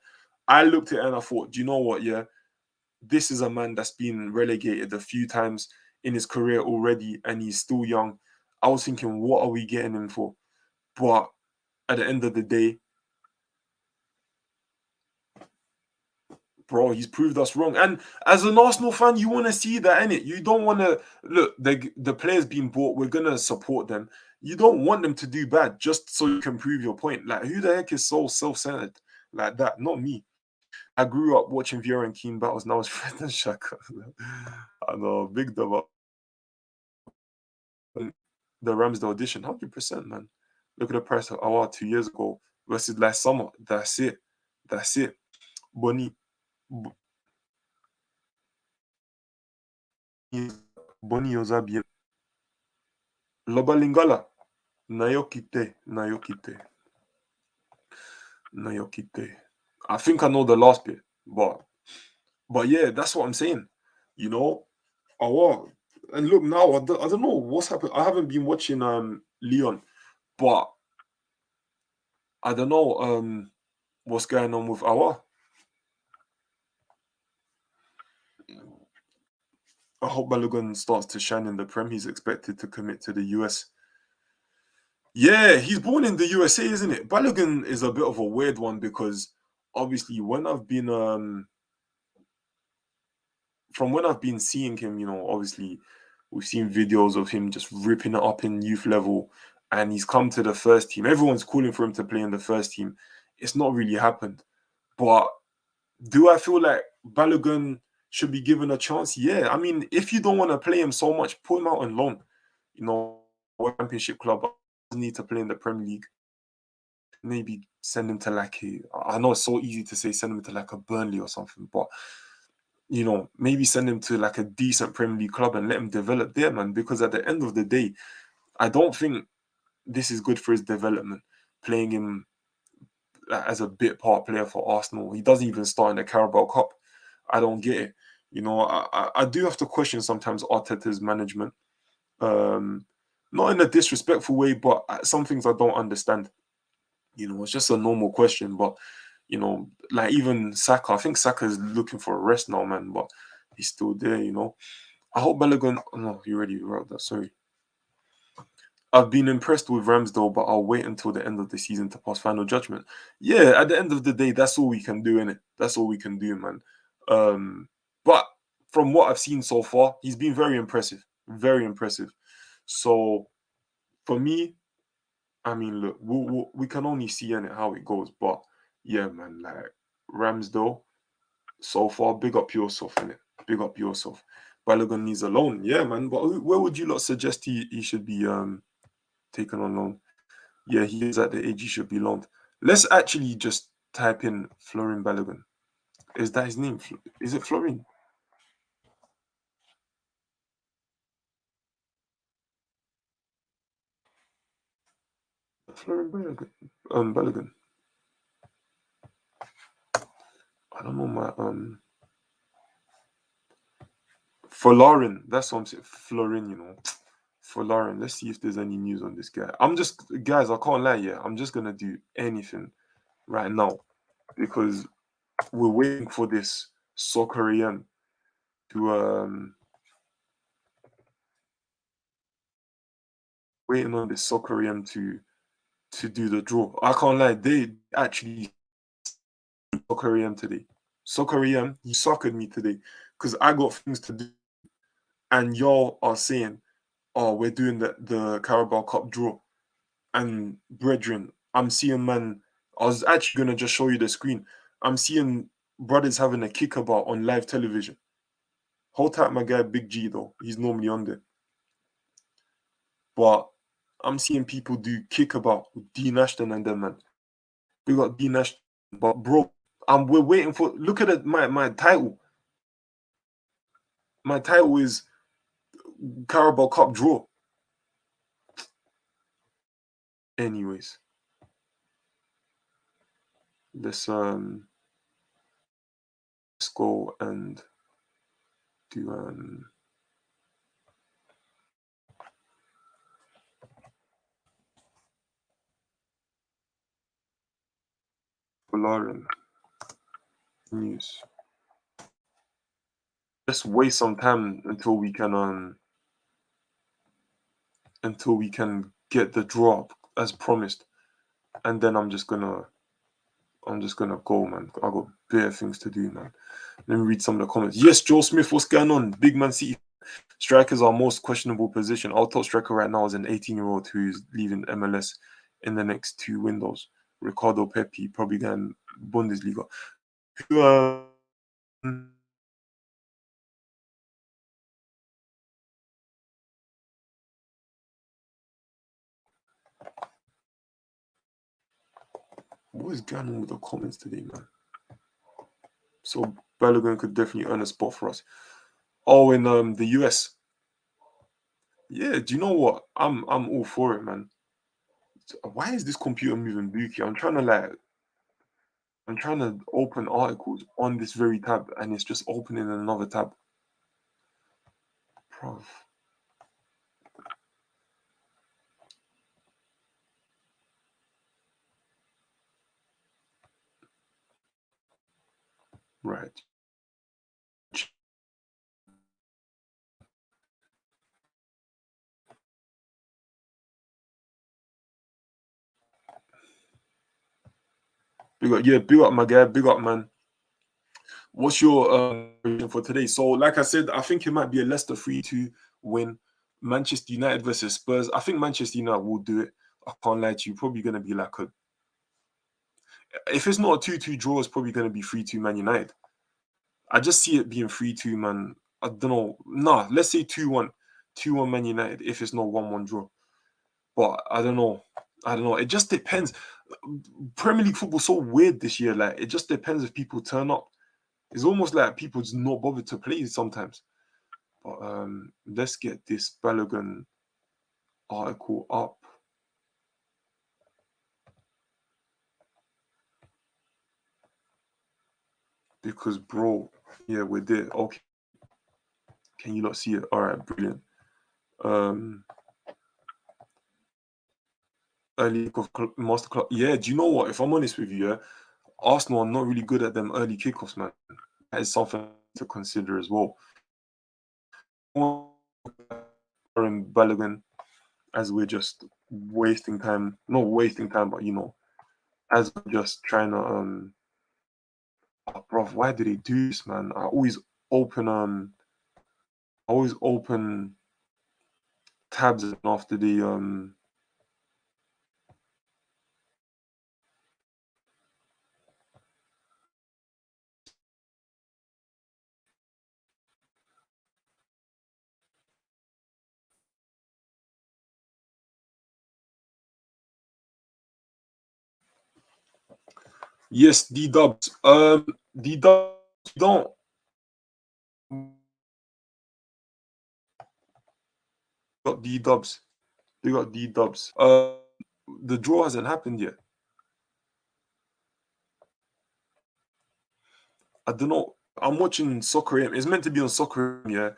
I looked at it and I thought, do you know what? Yeah, this is a man that's been relegated a few times in his career already, and he's still young. I was thinking, what are we getting him for? But at the end of the day, bro, he's proved us wrong. And as an Arsenal fan, you want to see that, innit? You don't want to look, the players being bought, we're gonna support them. You don't want them to do bad just so you can prove your point. Like, who the heck is so self-centered like that? Not me. I grew up watching Vieira and Keane battles. Now it's Fred and Shaka. I know, big dub up. The Ramsdale audition, 100%, man. Look at the price of Aouar 2 years ago versus last summer. That's it. That's it. Bonnie. Bonnie Ozabie. Loba Lingala. Nayokite. Nayokite. Nayokite. I think I know the last bit, but yeah, that's what I'm saying. You know, Aouar. And look now, I don't know what's happened. I haven't been watching Leon, but I don't know what's going on with Aouar. I hope Balogun starts to shine in the Prem. He's expected to commit to the US. Yeah, he's born in the USA, isn't it? Balogun is a bit of a weird one because obviously when I've been from when I've been seeing him, obviously we've seen videos of him just ripping it up in youth level, and he's come to the first team. Everyone's calling for him to play in the first team. It's not really happened. But do I feel like Balogun should be given a chance? Yeah. I mean, if you don't want to play him so much, put him out on loan. Championship club doesn't need to play in the Premier League. Maybe send him to like I know it's so easy to say send him to like a Burnley or something, but maybe send him to like a decent Premier League club and let him develop there, man. Because at the end of the day, I don't think this is good for his development. Playing him as a bit part player for Arsenal, he doesn't even start in the Carabao Cup. I don't get it. I do have to question sometimes Arteta's management. Um, Not in a disrespectful way, but some things I don't understand. It's just a normal question, but like even Saka, I think Saka is looking for a rest now, man, but he's still there. I hope Balogun. Oh, no, you already wrote that. Sorry. I've been impressed with Ramsdale, but I'll wait until the end of the season to pass final judgment. Yeah, at the end of the day, that's all we can do, innit? That's all we can do, man. But from what I've seen so far, he's been very impressive. Very impressive. So for me, I mean, look, we can only see in it how it goes. But yeah, man, like Ramsdale, so far, big up yourself, innit? Big up yourself. Balogun needs a loan. Yeah, man. But where would you lot suggest he should be taken on loan? Yeah, he is at the age he should be loaned. Let's actually just type in Florin Balogun. Is that his name? Is it Florin? Florin Balogun. Balogun. I don't know my Florin. That's what I'm saying. Florin. Florin. Let's see if there's any news on this guy. Guys, I can't lie. Yeah, I'm just gonna do anything right now because we're waiting for this Soccer AM to waiting on this Soccer AM to do the draw. I can't lie. They actually Soccer AM today. Soccer AM, you suckered me today because I got things to do, and y'all are saying, "Oh, we're doing the Carabao Cup draw." And brethren, I'm seeing man. I was actually gonna just show you the screen. I'm seeing brothers having a kickabout on live television. Hold tight, my guy, Big G though. He's normally on there, but I'm seeing people do kickabout with Dean Ashton and them man. We got Dean Ashton, but bro, we're waiting for. Look at it. My title. My title is Carabao Cup draw. Anyways, let's go and do Lauren news. Let's waste some time until we can get the draw up as promised, and then I'm just gonna go, man. I got bare things to do, man. Let me read some of the comments. Yes, Joe Smith, what's going on? Big Man City strikers are most questionable position. Our top striker right now is an 18-year-old who's leaving MLS in the next 2 windows. Ricardo Pepi, probably going Bundesliga. What is going on with the comments today, man? So Balogun could definitely earn a spot for us. Oh, in the US. Yeah, do you know what? I'm all for it, man. Why is this computer moving bookie? I'm trying to open articles on this very tab and it's just opening another tab. Bro. Right. big up my guy, big up man. What's your prediction for today? So, like I said, I think it might be a Leicester 3-2 win. Manchester United versus Spurs. I think Manchester United will do it. I can't lie to you. Probably going to be like a. If it's not a 2-2 draw, it's probably going to be 3-2 Man United. I just see it being 3-2, man. I don't know. Nah, let's say 2-1. 2-1 Man United if it's not 1-1 draw. But I don't know. I don't know. It just depends. Premier League football so weird this year. Like, it just depends if people turn up. It's almost like people just not bothered to play sometimes. But let's get this Balogun article up. Because, bro, yeah, we're there. Okay. Can you not see it? All right, brilliant. Early kickoff masterclass. Yeah, do you know what? If I'm honest with you, yeah, Arsenal are not really good at them early kickoffs, man. That is something to consider as well. And Balogun, as we're just wasting time, not wasting time, but as we're just trying to bro, why do they do this, man? I always open tabs after the yes, D Dubs. D Dubs don't got D Dubs. They got D Dubs. The draw hasn't happened yet. I don't know. I'm watching Soccer AM. It's meant to be on Soccer AM, yeah.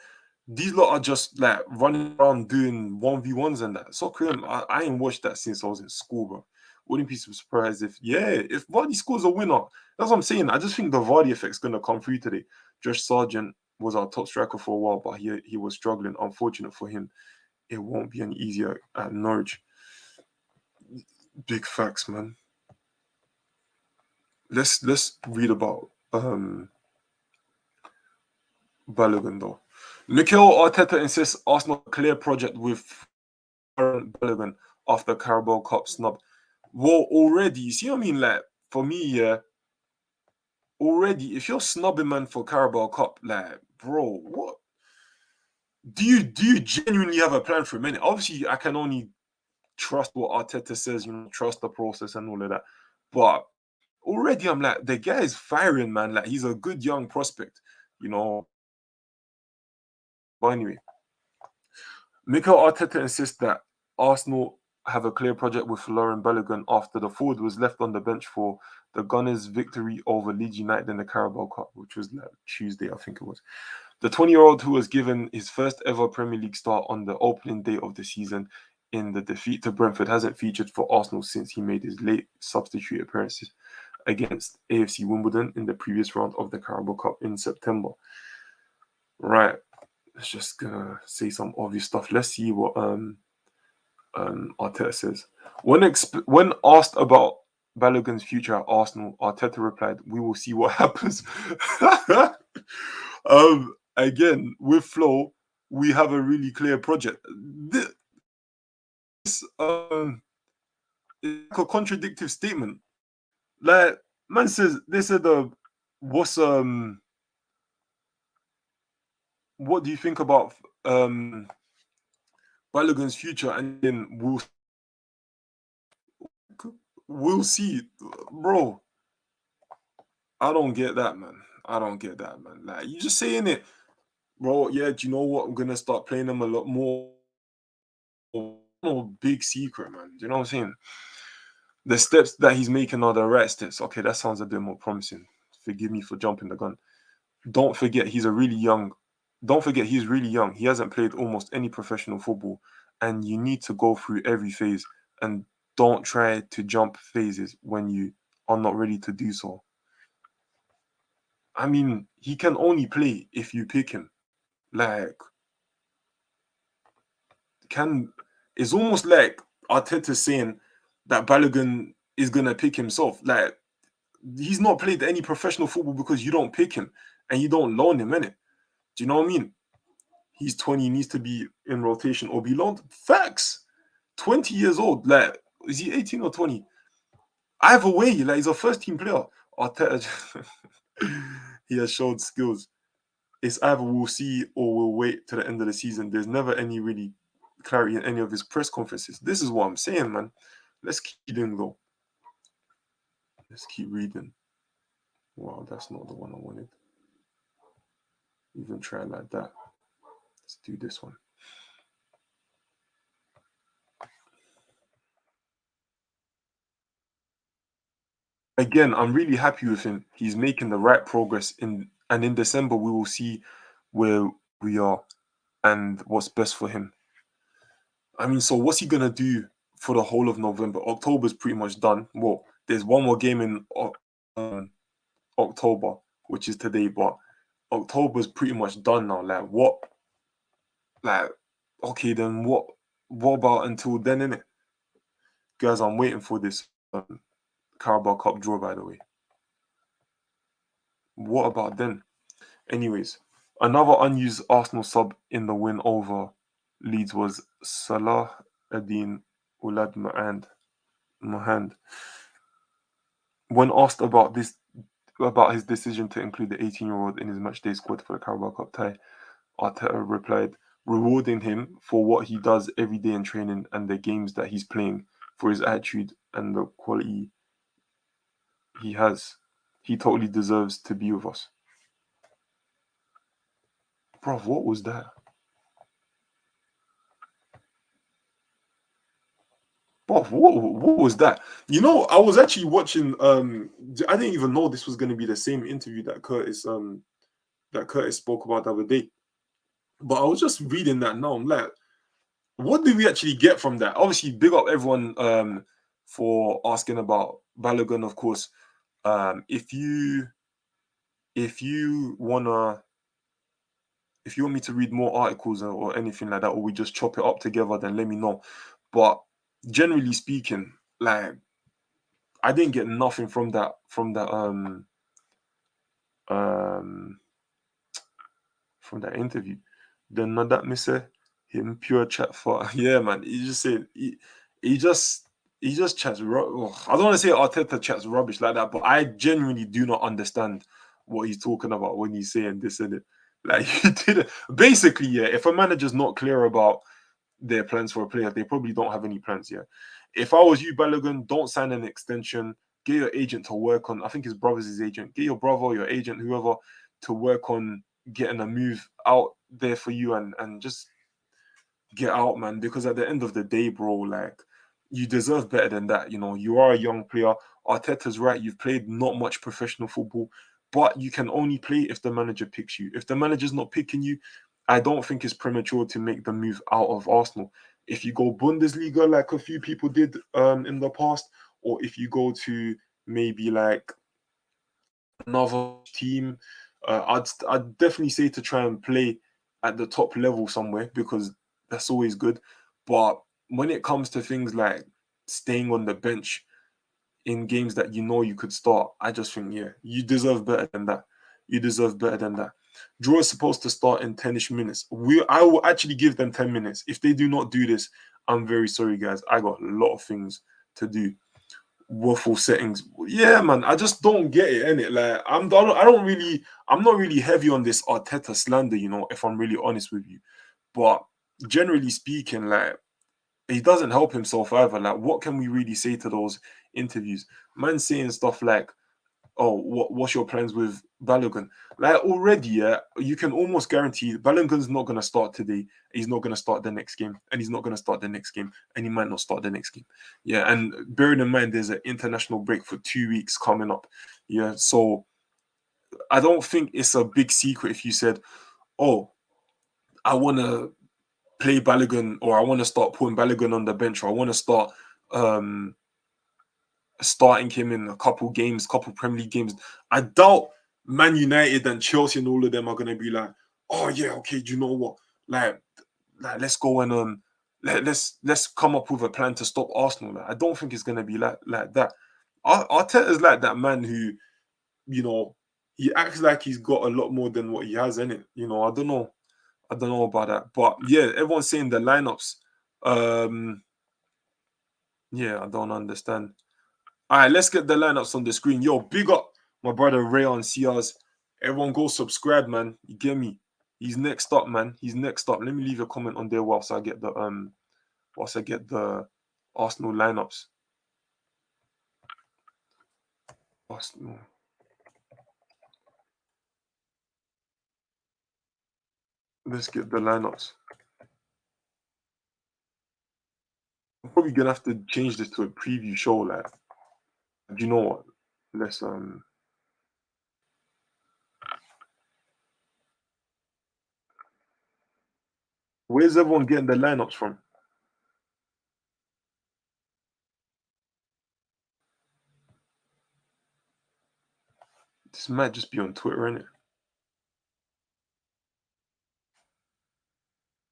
These lot are just like running around doing 1v1s and that. Soccer AM, I ain't watched that since I was in school, bro. Wouldn't be surprised if Vardy scores a winner. That's what I'm saying. I just think the Vardy effect's gonna come through today. Josh Sargent was our top striker for a while, but he was struggling. Unfortunate for him. It won't be any easier at Norwich. Big facts, man. Let's read about Balogun though. Mikel Arteta insists Arsenal clear project with Balogun after Carabao Cup snub. Well, already, you see what I mean? Like, for me, yeah, already, if you're snubbing man for Carabao Cup, like, bro, what? Do you genuinely have a plan for a minute? Obviously, I can only trust what Arteta says, trust the process and all of that. But already, I'm like, the guy is firing, man. Like, he's a good young prospect, you know. But anyway, Mikel Arteta insists that Arsenal have a clear project with Lauren Balogun after the forward was left on the bench for the Gunners' victory over Leeds United in the Carabao Cup, which was like Tuesday, I think it was. The 20-year-old who was given his first ever Premier League start on the opening day of the season in the defeat to Brentford hasn't featured for Arsenal since he made his late substitute appearances against AFC Wimbledon in the previous round of the Carabao Cup in September. Right. Let's just gonna say some obvious stuff. Let's see what Arteta says. When asked about Balogun's future at Arsenal, Arteta replied, "We will see what happens." Again, with Flo, we have a really clear project. This is like a contradictory statement. Like, man says they said what's what do you think about Balogun's future? And then we'll see, bro. I don't get that, man. I don't get that, man. Like, you just saying it, bro. Yeah, do you know what? I'm gonna start playing them a lot more. No big secret, man. Do you know what I'm saying? The steps that he's making are the right steps. Okay, that sounds a bit more promising. Forgive me for jumping the gun. Don't forget he's really young. He hasn't played almost any professional football, and you need to go through every phase. And don't try to jump phases when you are not ready to do so. I mean, he can only play if you pick him. Like, it's almost like Arteta saying that Balogun is gonna pick himself. Like, He's not played any professional football because you don't pick him and you don't loan him, innit? Do you know what I mean? He's 20, he needs to be in rotation or be loaned. Facts. 20 years old. Like, is he 18 or 20? Either way, like, he's a first team player. Arteta, he has showed skills. It's either we'll see or we'll wait to the end of the season. There's never any really clarity in any of his press conferences. This is what I'm saying, man. Let's keep reading, though. Let's keep reading. Wow, that's not the one I wanted. Even try like that. Let's do this one. Again, I'm really happy with him. He's making the right progress and in December we will see where we are and what's best for him. I mean, so what's he gonna do for the whole of November? October's pretty much done. Well, there's one more game in October, which is today, but October's pretty much done now. Like what? Like okay, then what? What about until then, innit? Guys, I'm waiting for this Carabao Cup draw, by the way. What about then? Anyways, another unused Arsenal sub in the win over Leeds was Salah Adin Ulad Mahand. When asked about his decision to include the 18-year-old in his matchday squad for the Carabao Cup tie, Arteta replied, rewarding him for what he does every day in training and the games that he's playing, for his attitude and the quality he has. He totally deserves to be with us. Bro, what was that? Bro, what was that? You know, I was actually watching. I didn't even know this was going to be the same interview that Curtis spoke about the other day. But I was just reading that now. I'm like, what did we actually get from that? Obviously, big up everyone for asking about Balogun, of course. If you wanna if you want me to read more articles or anything like that, or we just chop it up together, then let me know. But generally speaking, like I didn't get nothing um from that interview. Then not that Mr. Him pure chat for yeah, man. He just said he just he just chats. I don't want to say Arteta chats rubbish like that, but I genuinely do not understand what he's talking about when he's saying this and it. Like he did it. Basically, yeah. If a manager's not clear about their plans for a player, they probably don't have any plans yet. If I was you, Balogun, don't sign an extension. Get your agent to work on. I think his brother's his agent. Get your brother, your agent, whoever, to work on getting a move out there for you and just get out, man. Because at the end of the day, bro, like you deserve better than that. You know, you are a young player. Arteta's right. You've played not much professional football, but you can only play if the manager picks you. If the manager's not picking you, I don't think it's premature to make the move out of Arsenal. If you go Bundesliga like a few people did in the past, or if you go to maybe like another team, I'd definitely say to try and play at the top level somewhere because that's always good. But when it comes to things like staying on the bench in games that you know you could start, I just think yeah, you deserve better than that. You deserve better than that. Draw is supposed to start in 10ish minutes. I will actually give them 10 minutes. If they do not do this, I'm very sorry, guys. I got a lot of things to do. Waffle settings. Yeah, man. I just don't get it, innit? Like I'm not really heavy on this Arteta slander, you know, if I'm really honest with you. But generally speaking, like he doesn't help himself either. Like, what can we really say to those interviews? Man saying stuff like, oh, what's your plans with Balogun? Like already, yeah, you can almost guarantee Balogun's not gonna start today. He's not gonna start the next game, and he's not gonna start the next game, and he might not start the next game. Yeah, and bearing in mind there's an international break for 2 weeks coming up. Yeah, so I don't think it's a big secret if you said, oh, I wanna play Balogun or I want to start putting Balogun on the bench or I want to start um starting him in a couple games, couple Premier League games. I doubt Man United and Chelsea and all of them are gonna be like, oh yeah, okay, do you know what? Like let's go and let's come up with a plan to stop Arsenal. Like, I don't think it's gonna be like that. Arteta's like that man who, you know, he acts like he's got a lot more than what he has in it. I don't know. I don't know about that. But yeah, everyone's saying the lineups. Um, yeah, I don't understand. All right, let's get the lineups on the screen. Yo, big up my brother Ray on CRs. Everyone go subscribe, man. You get me? He's next up, man. He's next up. Let me leave a comment on there whilst I get the Arsenal lineups. Arsenal. Let's get the lineups. I'm probably gonna have to change this to a preview show. Like, do you know what? Let's Where's everyone getting the lineups from? This might just be on Twitter, innit?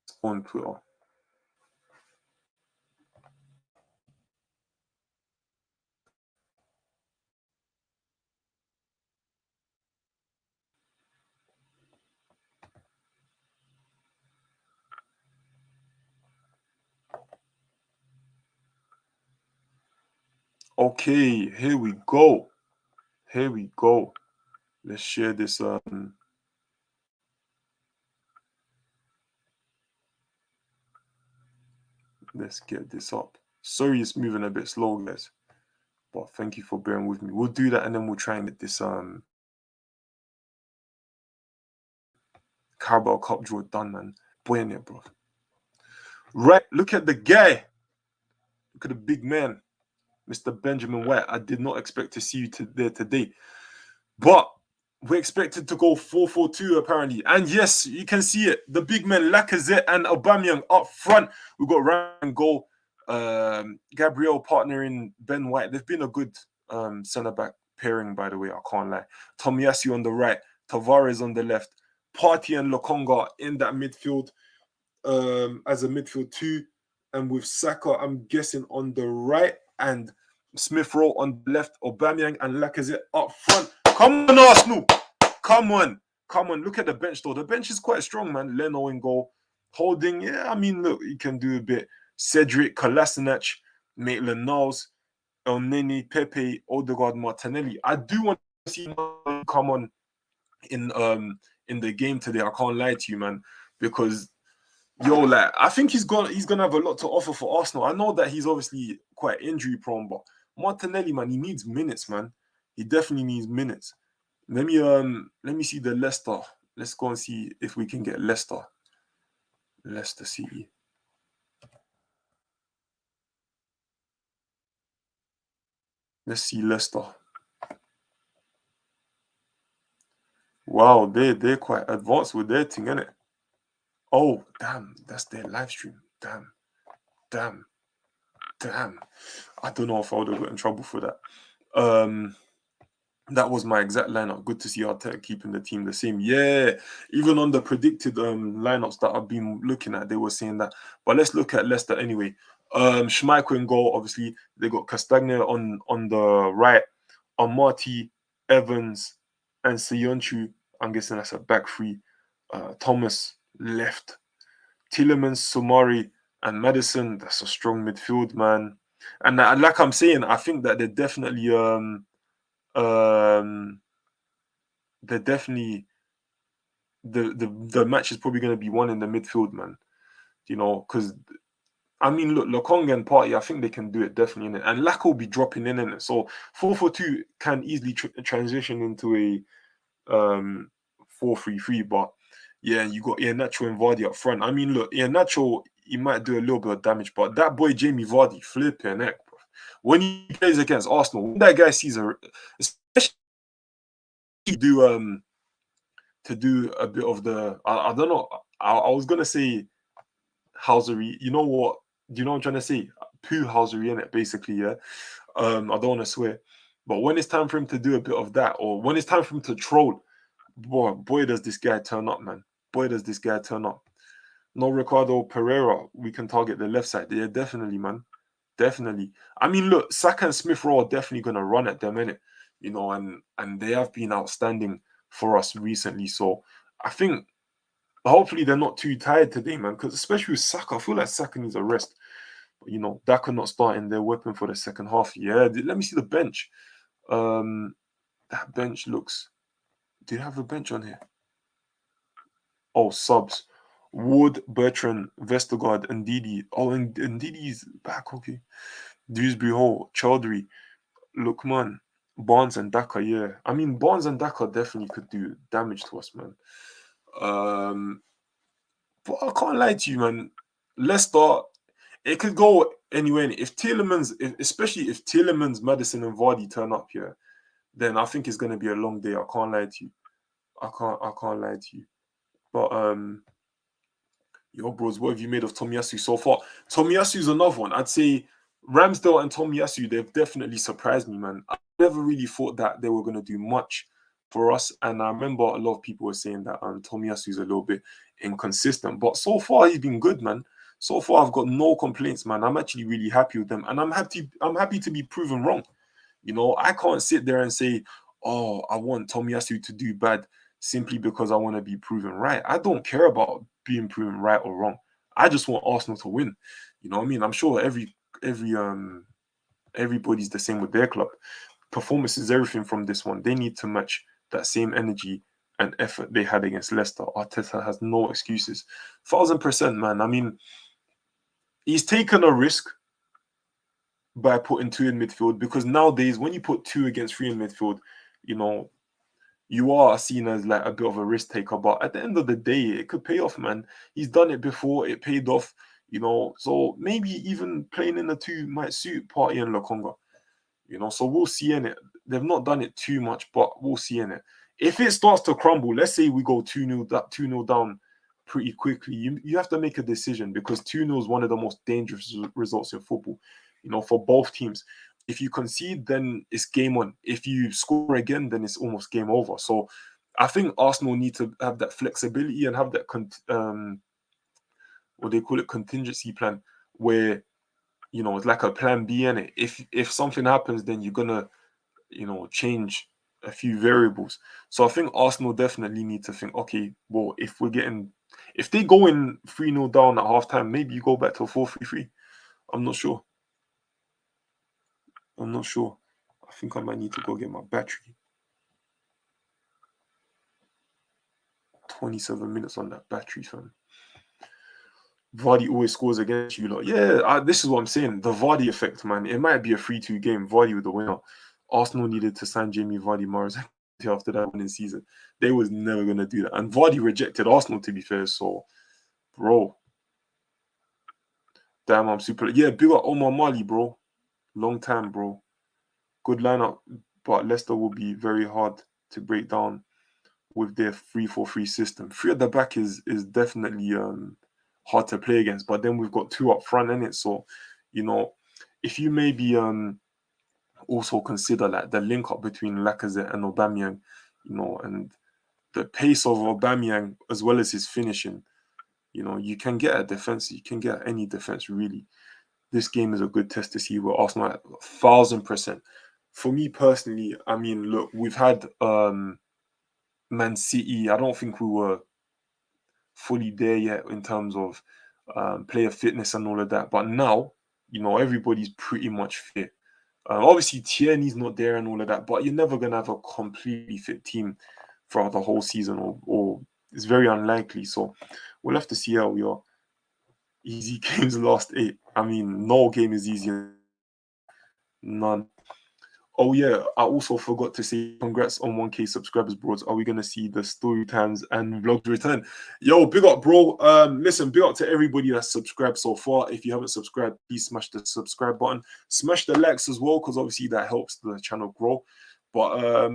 It's on Twitter. Okay, here we go. Here we go. Let's share this. Let's get this up. Sorry, it's moving a bit slow, guys. But thank you for bearing with me. We'll do that and then we'll try and get this Carabao Cup draw done, man. Boy in it, bro. Right, look at the guy. Look at the big man, Mr. Benjamin White. I did not expect to see you there today. But we're expected to go 4-4-2 apparently. And yes, you can see it. The big men, Lacazette and Aubameyang up front. We've got Ryan goal, Gabriel partnering Ben White. They've been a good centre-back pairing, by the way. I can't lie. Tomiyasu on the right, Tavares on the left, Partey and Lokonga in that midfield as a midfield two. And with Saka, I'm guessing on the right, and Smith Rowe on the left, Aubameyang and Lacazette up front. Come on, Arsenal. Come on. Come on. Look at the bench, though. The bench is quite strong, man. Leno in goal. Holding, yeah, I mean, look, you can do a bit. Cedric, Kolasinac, Maitland-Niles, Elneny, Pepe, Odegaard, Martinelli. I do want to see him come on in the game today. I can't lie to you, man, because like I think he's gonna have a lot to offer for Arsenal. I know that he's obviously quite injury prone, but Martinelli, man, he needs minutes, man. He definitely needs minutes. Let me see the Leicester. Let's go and see if we can get Leicester. Leicester City. Let's see Leicester. Wow, they're quite advanced with their thing, innit? Oh, damn, that's their live stream. Damn. I don't know if I would have got in trouble for that. That was my exact lineup. Good to see Arteta keeping the team the same. Yeah, even on the predicted lineups that I've been looking at, they were saying that. But let's look at Leicester anyway. Schmeichel in goal, obviously. They got Castagna on the right, Amati, Evans, and Sionchu. I'm guessing that's a back three. Thomas left. Tielemans, Somari, and Madison. That's a strong midfield, man. And like I'm saying, I think that um they're definitely the match is probably going to be won in the midfield, man. Because I mean, look, Lokonga and Party, I think they can do it definitely in it, and Laka will be dropping in it. So 4-4-2 can easily transition into a 4-3-3. But yeah, you got Iheanacho and Vardy up front. I mean, look, Iheanacho, he might do a little bit of damage, but that boy Jamie Vardy, flipping heck, bro. When he plays against Arsenal, when that guy sees especially to do a bit of the I don't know. I was gonna say housery. You know what? Do you know what I'm trying to say? Poo housery in it, basically. Yeah. I don't want to swear, but when it's time for him to do a bit of that, or when it's time for him to troll, boy, does this guy turn up, man. Boy, does this guy turn up. No Ricardo Pereira, we can target the left side. Yeah, definitely, man. definitely. I mean, look, Saka and Smith Rowe are definitely going to run at them, innit? And they have been outstanding for us recently. So I think hopefully they're not too tired today, man. Because especially with Saka, I feel like Saka needs a rest. But, Daka not starting their weapon for the second half. Yeah, let me see the bench. Um, that bench looks. Do you have a bench on here? Oh, subs. Wood, Bertrand, Vestergaard, and Didi. Oh, and Didi's back. Okay. Dewsbury Hall, Chowdhury, Lukman, Barnes, and Daka. Yeah, I mean Barnes and Daka definitely could do damage to us, man. Um, but I can't lie to you, man. Leicester, it could go anywhere. If Tielemans, especially if Tielemans, Madison, and Vardy turn up here, then I think it's gonna be a long day. I can't lie to you. I can't lie to you. But yo, bros, what have you made of Tomiyasu so far? Tomiyasu's another one. I'd say Ramsdale and Tomiyasu, they've definitely surprised me, man. I never really thought that they were going to do much for us. And I remember a lot of people were saying that Tomiyasu's a little bit inconsistent. But so far, he's been good, man. So far, I've got no complaints, man. I'm actually really happy with them. And I'm happy to be proven wrong. I can't sit there and say, oh, I want Tomiyasu to do bad simply because I want to be proven right. I don't care about being proven right or wrong. I just want Arsenal to win. You know what I mean? I'm sure everybody's the same with their club. Performance is everything from this one. They need to match that same energy and effort they had against Leicester. Arteta has no excuses. 1,000%, man. I mean, he's taken a risk by putting two in midfield because nowadays when you put two against three in midfield, you know, you are seen as like a bit of a risk taker. But at the end of the day, it could pay off, man. He's done it before, it paid off, So maybe even playing in the two might suit Partey and Lokonga, So we'll see in it. They've not done it too much, but we'll see in it. If it starts to crumble, let's say we go 2-0 down pretty quickly, you have to make a decision because 2-0 is one of the most dangerous results in football, for both teams. If you concede, then it's game on. If you score again, then it's almost game over. So I think Arsenal need to have that flexibility and have that what they call it, contingency plan, where it's like a plan B in it. If something happens, then you're gonna change a few variables. So I think Arsenal definitely need to think, okay, well, if they go in 3-0 down at halftime, maybe you go back to a 4-3-3. I'm not sure. I think I might need to go get my battery. 27 minutes on that battery, fam. Vardy always scores against you. Yeah, this is what I'm saying. The Vardy effect, man. It might be a 3-2 game. Vardy with the winner. Arsenal needed to sign Jamie Vardy Morris after that winning season. They was never going to do that. And Vardy rejected Arsenal, to be fair. So, bro. Damn, I'm super. Yeah, big up Omar Mali, bro. Long time, bro. Good lineup. But Leicester will be very hard to break down with their 3-4-3 system. Three at the back is definitely hard to play against. But then we've got two up front in it. So, if you maybe also consider like the link up between Lacazette and Aubameyang, and the pace of Aubameyang as well as his finishing, you can get a defense. You can get any defense really. This game is a good test to see where Arsenal at 1,000%. For me personally, I mean, look, we've had Man City. I don't think we were fully there yet in terms of player fitness and all of that. But now, everybody's pretty much fit. Obviously, Tierney's not there and all of that, but you're never going to have a completely fit team throughout the whole season, or it's very unlikely. So we'll have to see how we are. Easy games last 8. I mean, no game is easier. None. Oh yeah, I also forgot to say congrats on 1K subscribers, bros. Are we gonna see the story times and vlogs return? Yo, big up, bro. Listen, big up to everybody that's subscribed so far. If you haven't subscribed, please smash the subscribe button. Smash the likes as well, because obviously that helps the channel grow. But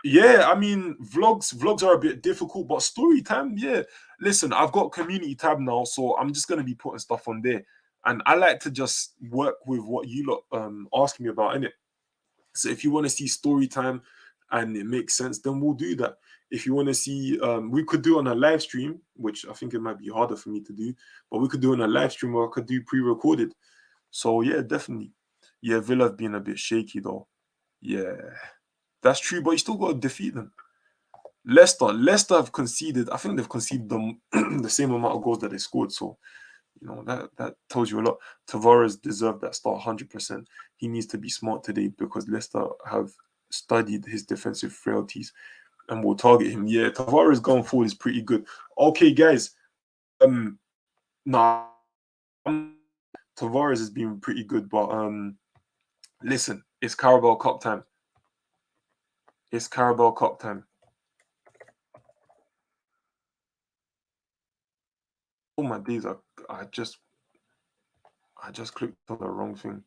yeah, I mean, vlogs are a bit difficult, but story time, yeah. Listen, I've got community tab now, so I'm just gonna be putting stuff on there. And I like to just work with what you lot ask me about, innit? So if you want to see story time and it makes sense, then we'll do that. If you want to see, we could do on a live stream, which I think it might be harder for me to do, but we could do on a live stream or I could do pre-recorded. So yeah, definitely. Yeah, Villa have been a bit shaky though. Yeah, that's true, but you still got to defeat them. Leicester have conceded. I think they've conceded them the same amount of goals that they scored. So that tells you a lot. Tavares deserved that start 100%. He needs to be smart today because Leicester have studied his defensive frailties and will target him. Yeah, Tavares going forward is pretty good. Okay, guys. Nah, Tavares has been pretty good, but listen, it's Carabao Cup time. It's Carabao Cup time. Oh my days! I just clicked on the wrong thing.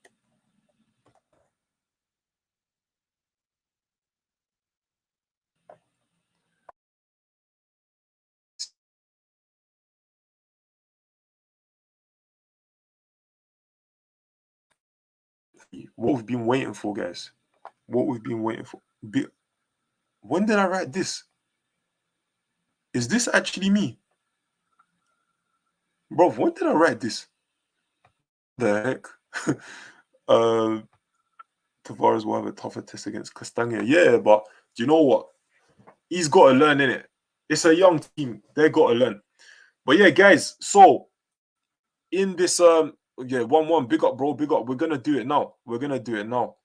What we've been waiting for, guys. What we've been waiting for. When did I write this? Is this actually me? Bro, when did I write this? The heck? uh Tavares will have a tougher test against Castagna. Yeah, but do you know what? He's got to learn, innit? It's a young team. They got to learn. But yeah, guys, so in this 1-1, big up, bro, big up. We're gonna do it now. We're gonna do it now.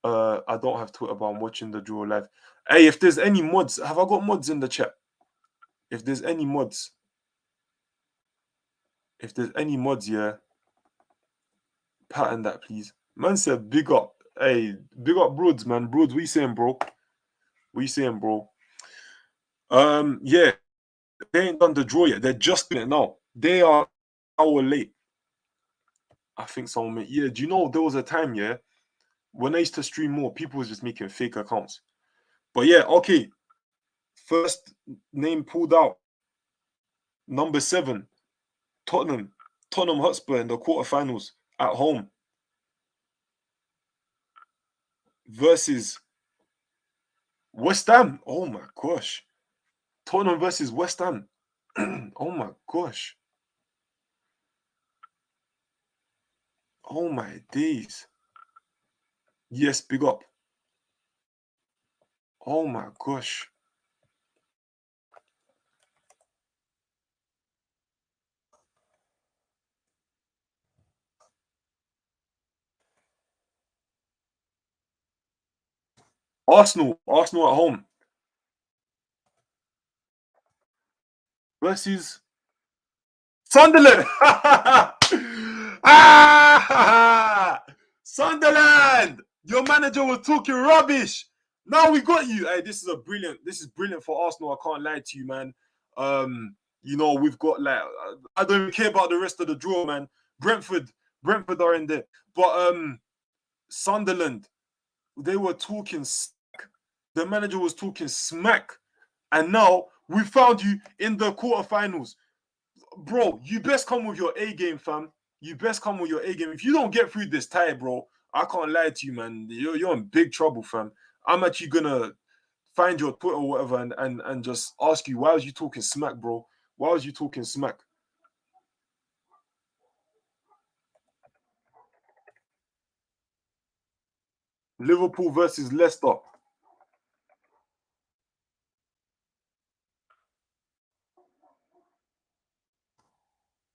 I don't have Twitter, but I'm watching the draw live. Hey, if there's any mods, have I got mods in the chat? If there's any mods, yeah, pattern that, please. Man said, big up. Hey, big up, Broods, man. Broods, what you saying, bro? What you saying, bro? Yeah, they ain't done the draw yet. They're just doing it now. They are an hour late. I think someone, yeah. Do you know there was a time, yeah, when I used to stream more, people was just making fake accounts. But yeah, okay. First name pulled out. Number 7, Tottenham. Tottenham Hotspur in the quarterfinals at home versus West Ham. Oh my gosh. Tottenham versus West Ham. Oh my gosh. Oh my days. Yes, big up. Oh my gosh. Arsenal at home versus Sunderland. Ah! Sunderland. Your manager was talking rubbish. Now we got you. Hey, this is brilliant for Arsenal. I can't lie to you, man. We've got like I don't even care about the rest of the draw, man. Brentford, Brentford are in there. But Sunderland, they were talking smack. The manager was talking smack. And now we found you in the quarterfinals. Bro, you best come with your A game, fam. You best come with your A game. If you don't get through this tie, bro, I can't lie to you, man. You're in big trouble, fam. I'm actually gonna find your Twitter or whatever and just ask you, why was you talking smack, bro? Why was you talking smack? Liverpool versus Leicester.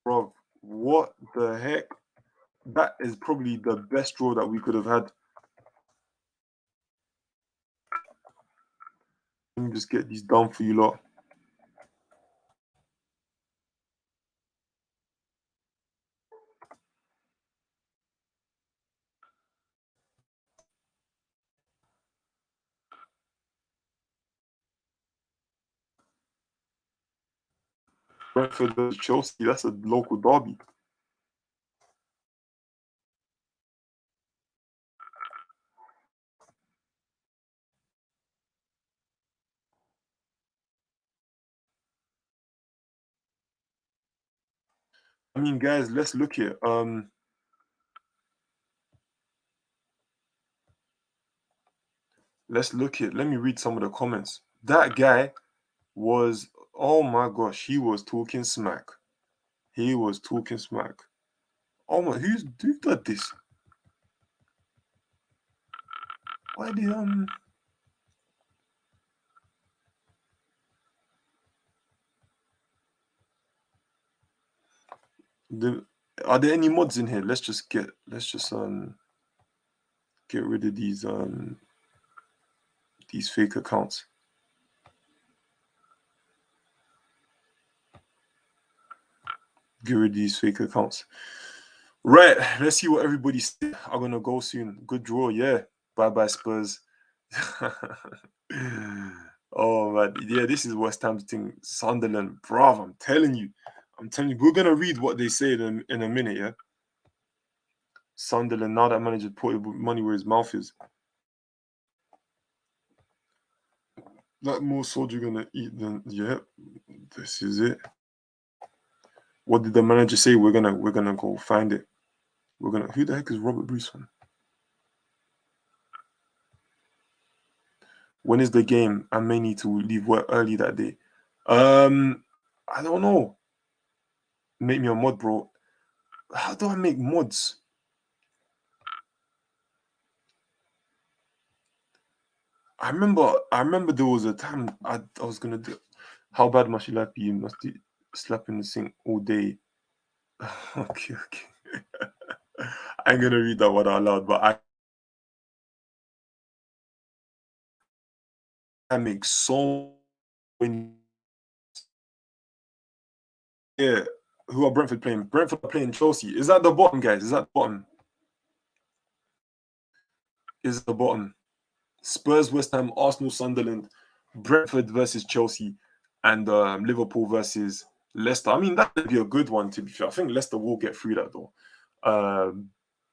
Bro, what the heck? That is probably the best draw that we could have had. Let me just get these done for you lot. Brentford versus Chelsea. That's a local derby. I mean, guys, let's look here. Let's look at. Let me read some of the comments. That guy was. Oh my gosh, he was talking smack. He was talking smack. Oh my, who did this? Why did the are there any mods in here? Let's just get rid of these fake accounts. Get rid of these fake accounts. Right, let's see what everybody said. I'm gonna go soon. Good draw, yeah. Bye bye Spurs. Oh man, yeah, this is West Ham's thing. Sunderland, bruv, I'm telling you, we're gonna read what they say in a minute, yeah. Sunderland, now that manager put money where his mouth is. That more soldier gonna eat than yeah. This is it. What did the manager say? We're gonna go find it. Who the heck is Robert Bruce from? When is the game? I may need to leave work early that day. I don't know. Make me a mod, bro. How do I make mods? I remember there was a time I was gonna do. How bad must you like be? You must slap in the sink all day. Okay, okay. I ain't gonna read that one out loud, but I make so many. Yeah, who are Brentford playing? Brentford are playing Chelsea. Is that the bottom, guys? Is that the bottom? Is the bottom? Spurs, West Ham, Arsenal, Sunderland, Brentford versus Chelsea, and Liverpool versus Leicester. I mean, that would be a good one, to be fair. I think Leicester will get through that, though.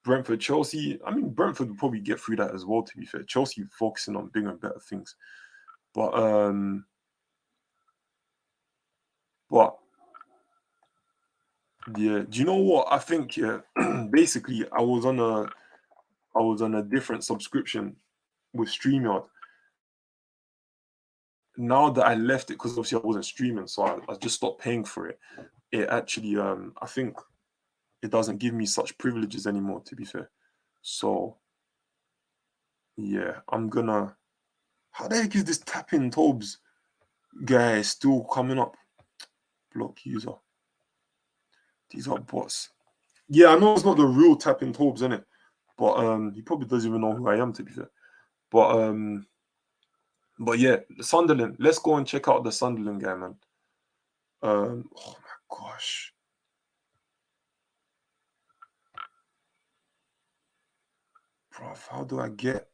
Brentford, Chelsea. I mean, Brentford will probably get through that as well, to be fair. Chelsea focusing on bigger and better things. But yeah, do you know what? I think yeah, basically I was on a different subscription with StreamYard. Now that I left it, because obviously I wasn't streaming, so I just stopped paying for it. It actually, I think it doesn't give me such privileges anymore, to be fair. So yeah, I'm gonna. How the heck is this tapping Tobes guy still coming up? Block user. These are bots. Yeah, I know it's not the real tapping Tobes, in it, but he probably doesn't even know who I am, to be fair. But yeah, Sunderland. Let's go and check out the Sunderland guy, man. Oh my gosh. Bruv, how do I get?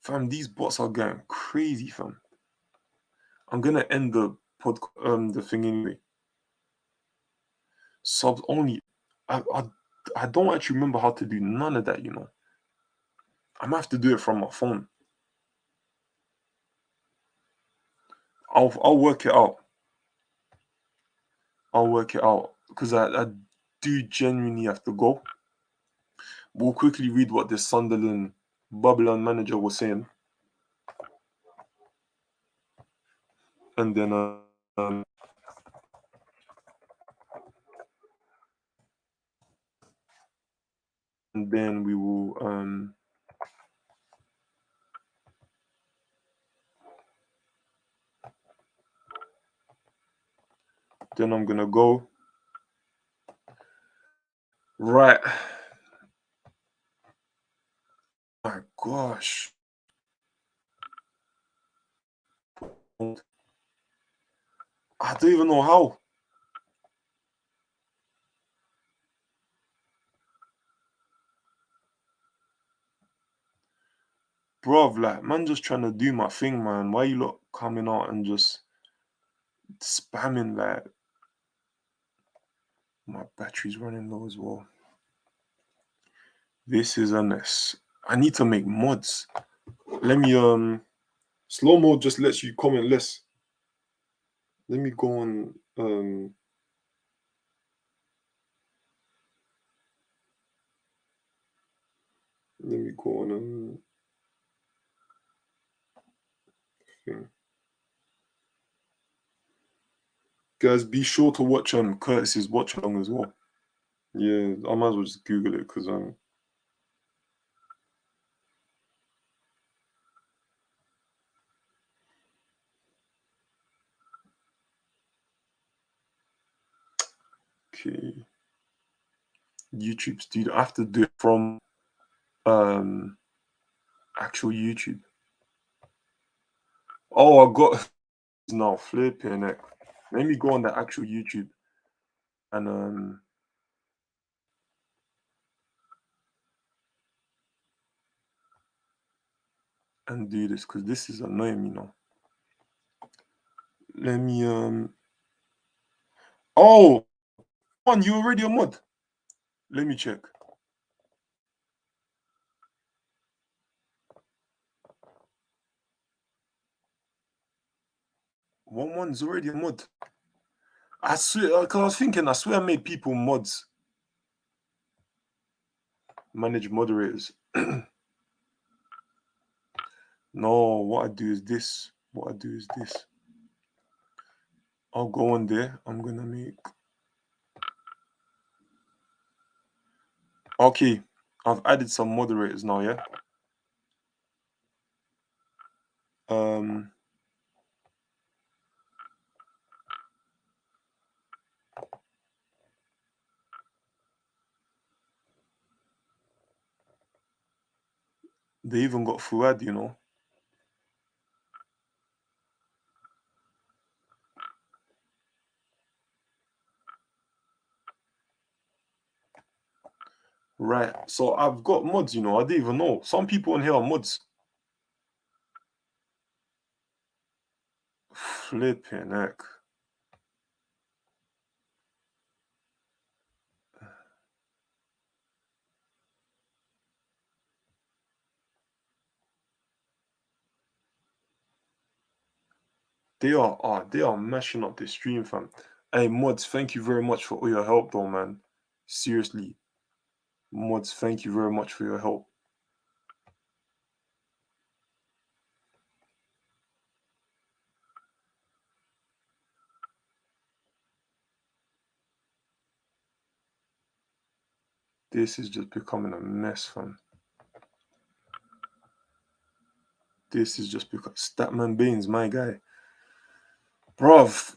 Fam, these bots are going crazy, fam. I'm gonna end the thing anyway. Subs only. I don't actually remember how to do none of that, you know. I might have to do it from my phone. I'll work it out. I'll work it out. Because I do genuinely have to go. We'll quickly read what the Sunderland Babylon manager was saying. And then we will then I'm gonna go. Right. My gosh. I don't even know how. Bruv, like, man, just trying to do my thing, man. Why you lot coming out and just spamming? Like, my battery's running low as well. This is a mess. I need to make mods. Let me slow mode just lets you comment less. Let me go on let me go on thing. Guys, be sure to watch Curtis's watch along as well. Yeah, I might as well just Google it because okay. YouTube studio. I have to do it from actual YouTube. Oh, I got now flipping it. Let me go on the actual YouTube and do this because this is annoying me now. Let me oh one, you already a mod. Let me check. 1-1's already a mod. I swear, because I was thinking, I swear I made people mods. Manage moderators. No, what I do is this. What I do is this. I'll go on there. I'm gonna make. Okay, I've added some moderators now. Yeah. Um. They even got Fuad, you know. Right. So I've got mods, you know. I didn't even know. Some people in here are mods. Flipping heck. They are mashing up this stream, fam. Hey mods, thank you very much for all your help though, man. Seriously. Mods, thank you very much for your help. This is just becoming a mess, fam. This is just because Statman Baines, my guy. Bruv.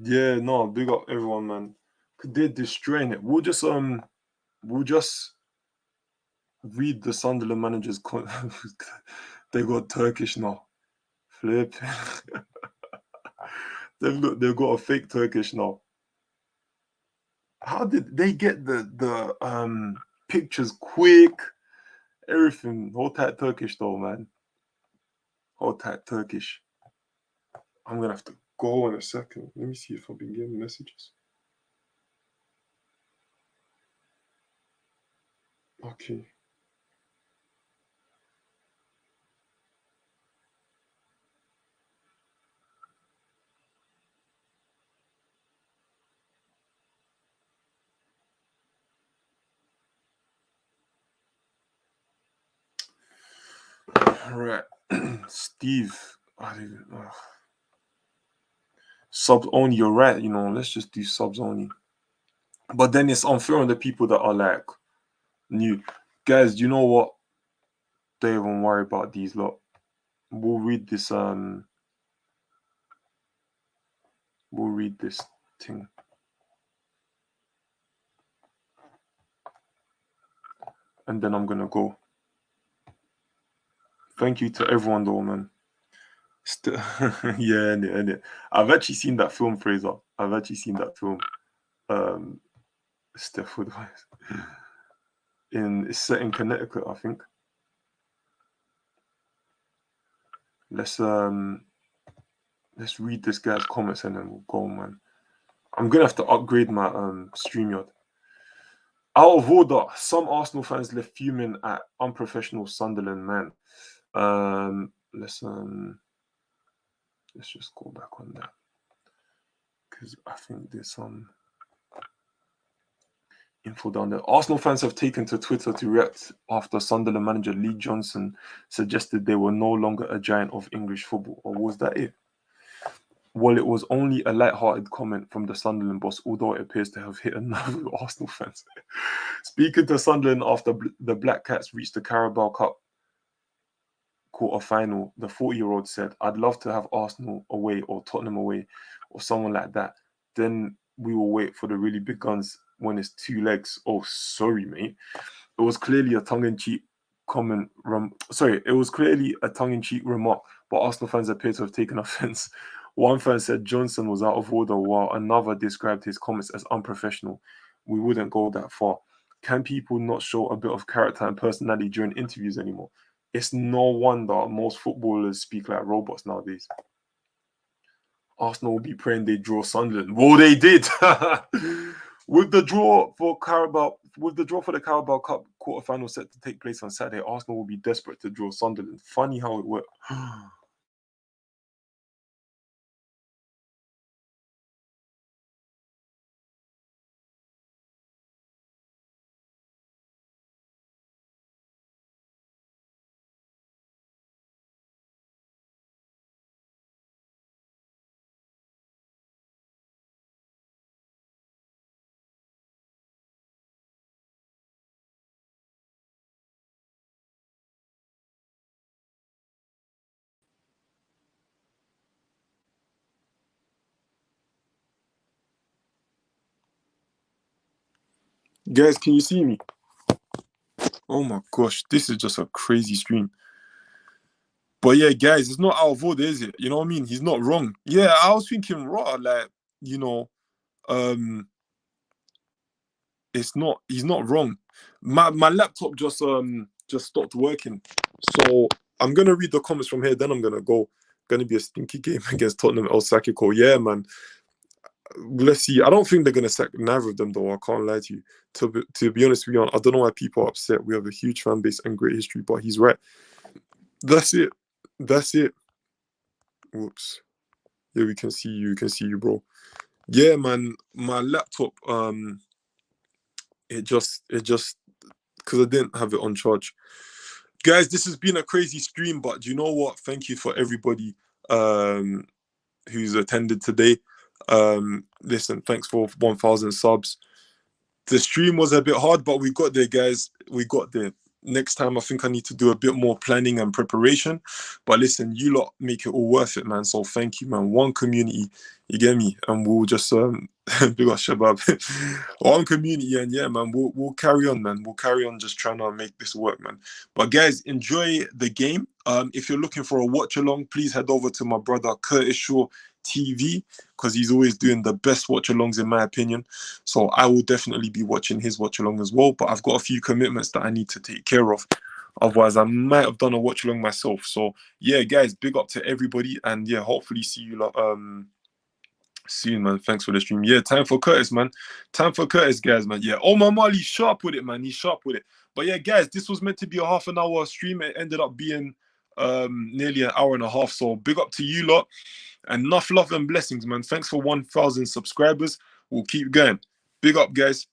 Yeah, no, big up everyone, man. They're destroying it. We'll just read the Sunderland managers. They got Turkish now. Flip. they've got a fake Turkish now. How did they get the pictures quick? Everything. Hold tight Turkish though, man. Hold tight Turkish. I'm gonna have to go in a second. Let me see if I've been getting messages. Okay. All right. Steve. I don't even know. Subs only, you're right, you know, let's just do subs only. But then it's unfair on the people that are like new. Guys, do you know what? Don't even worry about these lot. We'll read this we'll read this thing. And then I'm gonna go. Thank you to everyone though, man. Yeah, innit. I've actually seen that film, Fraser. I've actually seen that film. Steph Woodwise. It's set in Connecticut, I think. Let's read this guy's comments and then we'll go, man. I'm gonna have to upgrade my StreamYard. Out of order, some Arsenal fans left fuming at unprofessional Sunderland man. Let's just go back on that because I think there's some. info down there. Arsenal fans have taken to Twitter to react after Sunderland manager Lee Johnson suggested they were no longer a giant of English football. Or was that it? Well, it was only a light-hearted comment from the Sunderland boss, although it appears to have hit a nerve with Arsenal fans. Speaking to Sunderland after the Black Cats reached the Carabao Cup quarter-final, the 40-year-old said, "I'd love to have Arsenal away or Tottenham away or someone like that. Then we will wait for the really big guns when it's two legs." Oh, sorry, mate. It was clearly a tongue-in-cheek comment. It was clearly a tongue-in-cheek remark, but Arsenal fans appear to have taken offense. One fan said Johnson was out of order, while another described his comments as unprofessional. We wouldn't go that far. Can people not show a bit of character and personality during interviews anymore? It's no wonder most footballers speak like robots nowadays. Arsenal will be praying they draw Sunderland. Well, they did. With the draw for the Carabao Cup quarterfinal set to take place on Saturday, Arsenal will be desperate to draw Sunderland. Funny how it worked. Guys, can you see me? Oh my gosh, this is just a crazy stream. But yeah, guys, it's not out of order, is it? You know what I mean? He's not wrong. Yeah, I was thinking, raw, like, you know, it's not. He's not wrong. My laptop just stopped working, so I'm gonna read the comments from here. Then I'm gonna go. Gonna be a stinky game against Tottenham. El Sakiko. Yeah, man. Let's see. I don't think they're gonna sack neither of them, though. I can't lie to you. To be honest with you, I don't know why people are upset. We have a huge fan base and great history, but he's right. That's it. That's it. Whoops. Yeah, we can see you. We can see you, bro. Yeah, man. My laptop. It just because I didn't have it on charge. Guys, this has been a crazy stream, but do you know what? Thank you for everybody who's attended today. Listen, thanks for 1,000 subs. The stream was a bit hard, but we got there, guys. We got there. Next time, I think I need to do a bit more planning and preparation. But listen, you lot make it all worth it, man. So thank you, man. One community, you get me? And we'll just big up Shabab. One community, and yeah, man, we'll carry on, man. We'll carry on just trying to make this work, man. But guys, enjoy the game. If you're looking for a watch along, please head over to my brother Curtis Shaw TV, because he's always doing the best watch alongs in my opinion. So I will definitely be watching his watch along as well, but I've got a few commitments that I need to take care of. Otherwise, I might have done a watch along myself. So yeah, guys, big up to everybody, and yeah, hopefully see you soon, man. Thanks for the stream. Yeah, time for Curtis, man. Time for Curtis, guys, man. Yeah, Omar Marley's sharp with it, man. He's sharp with it. But yeah, guys, this was meant to be a half an hour stream. It ended up being nearly an hour and a half. So big up to you lot. And enough love and blessings, man. Thanks for 1,000 subscribers. We'll keep going. Big up, guys.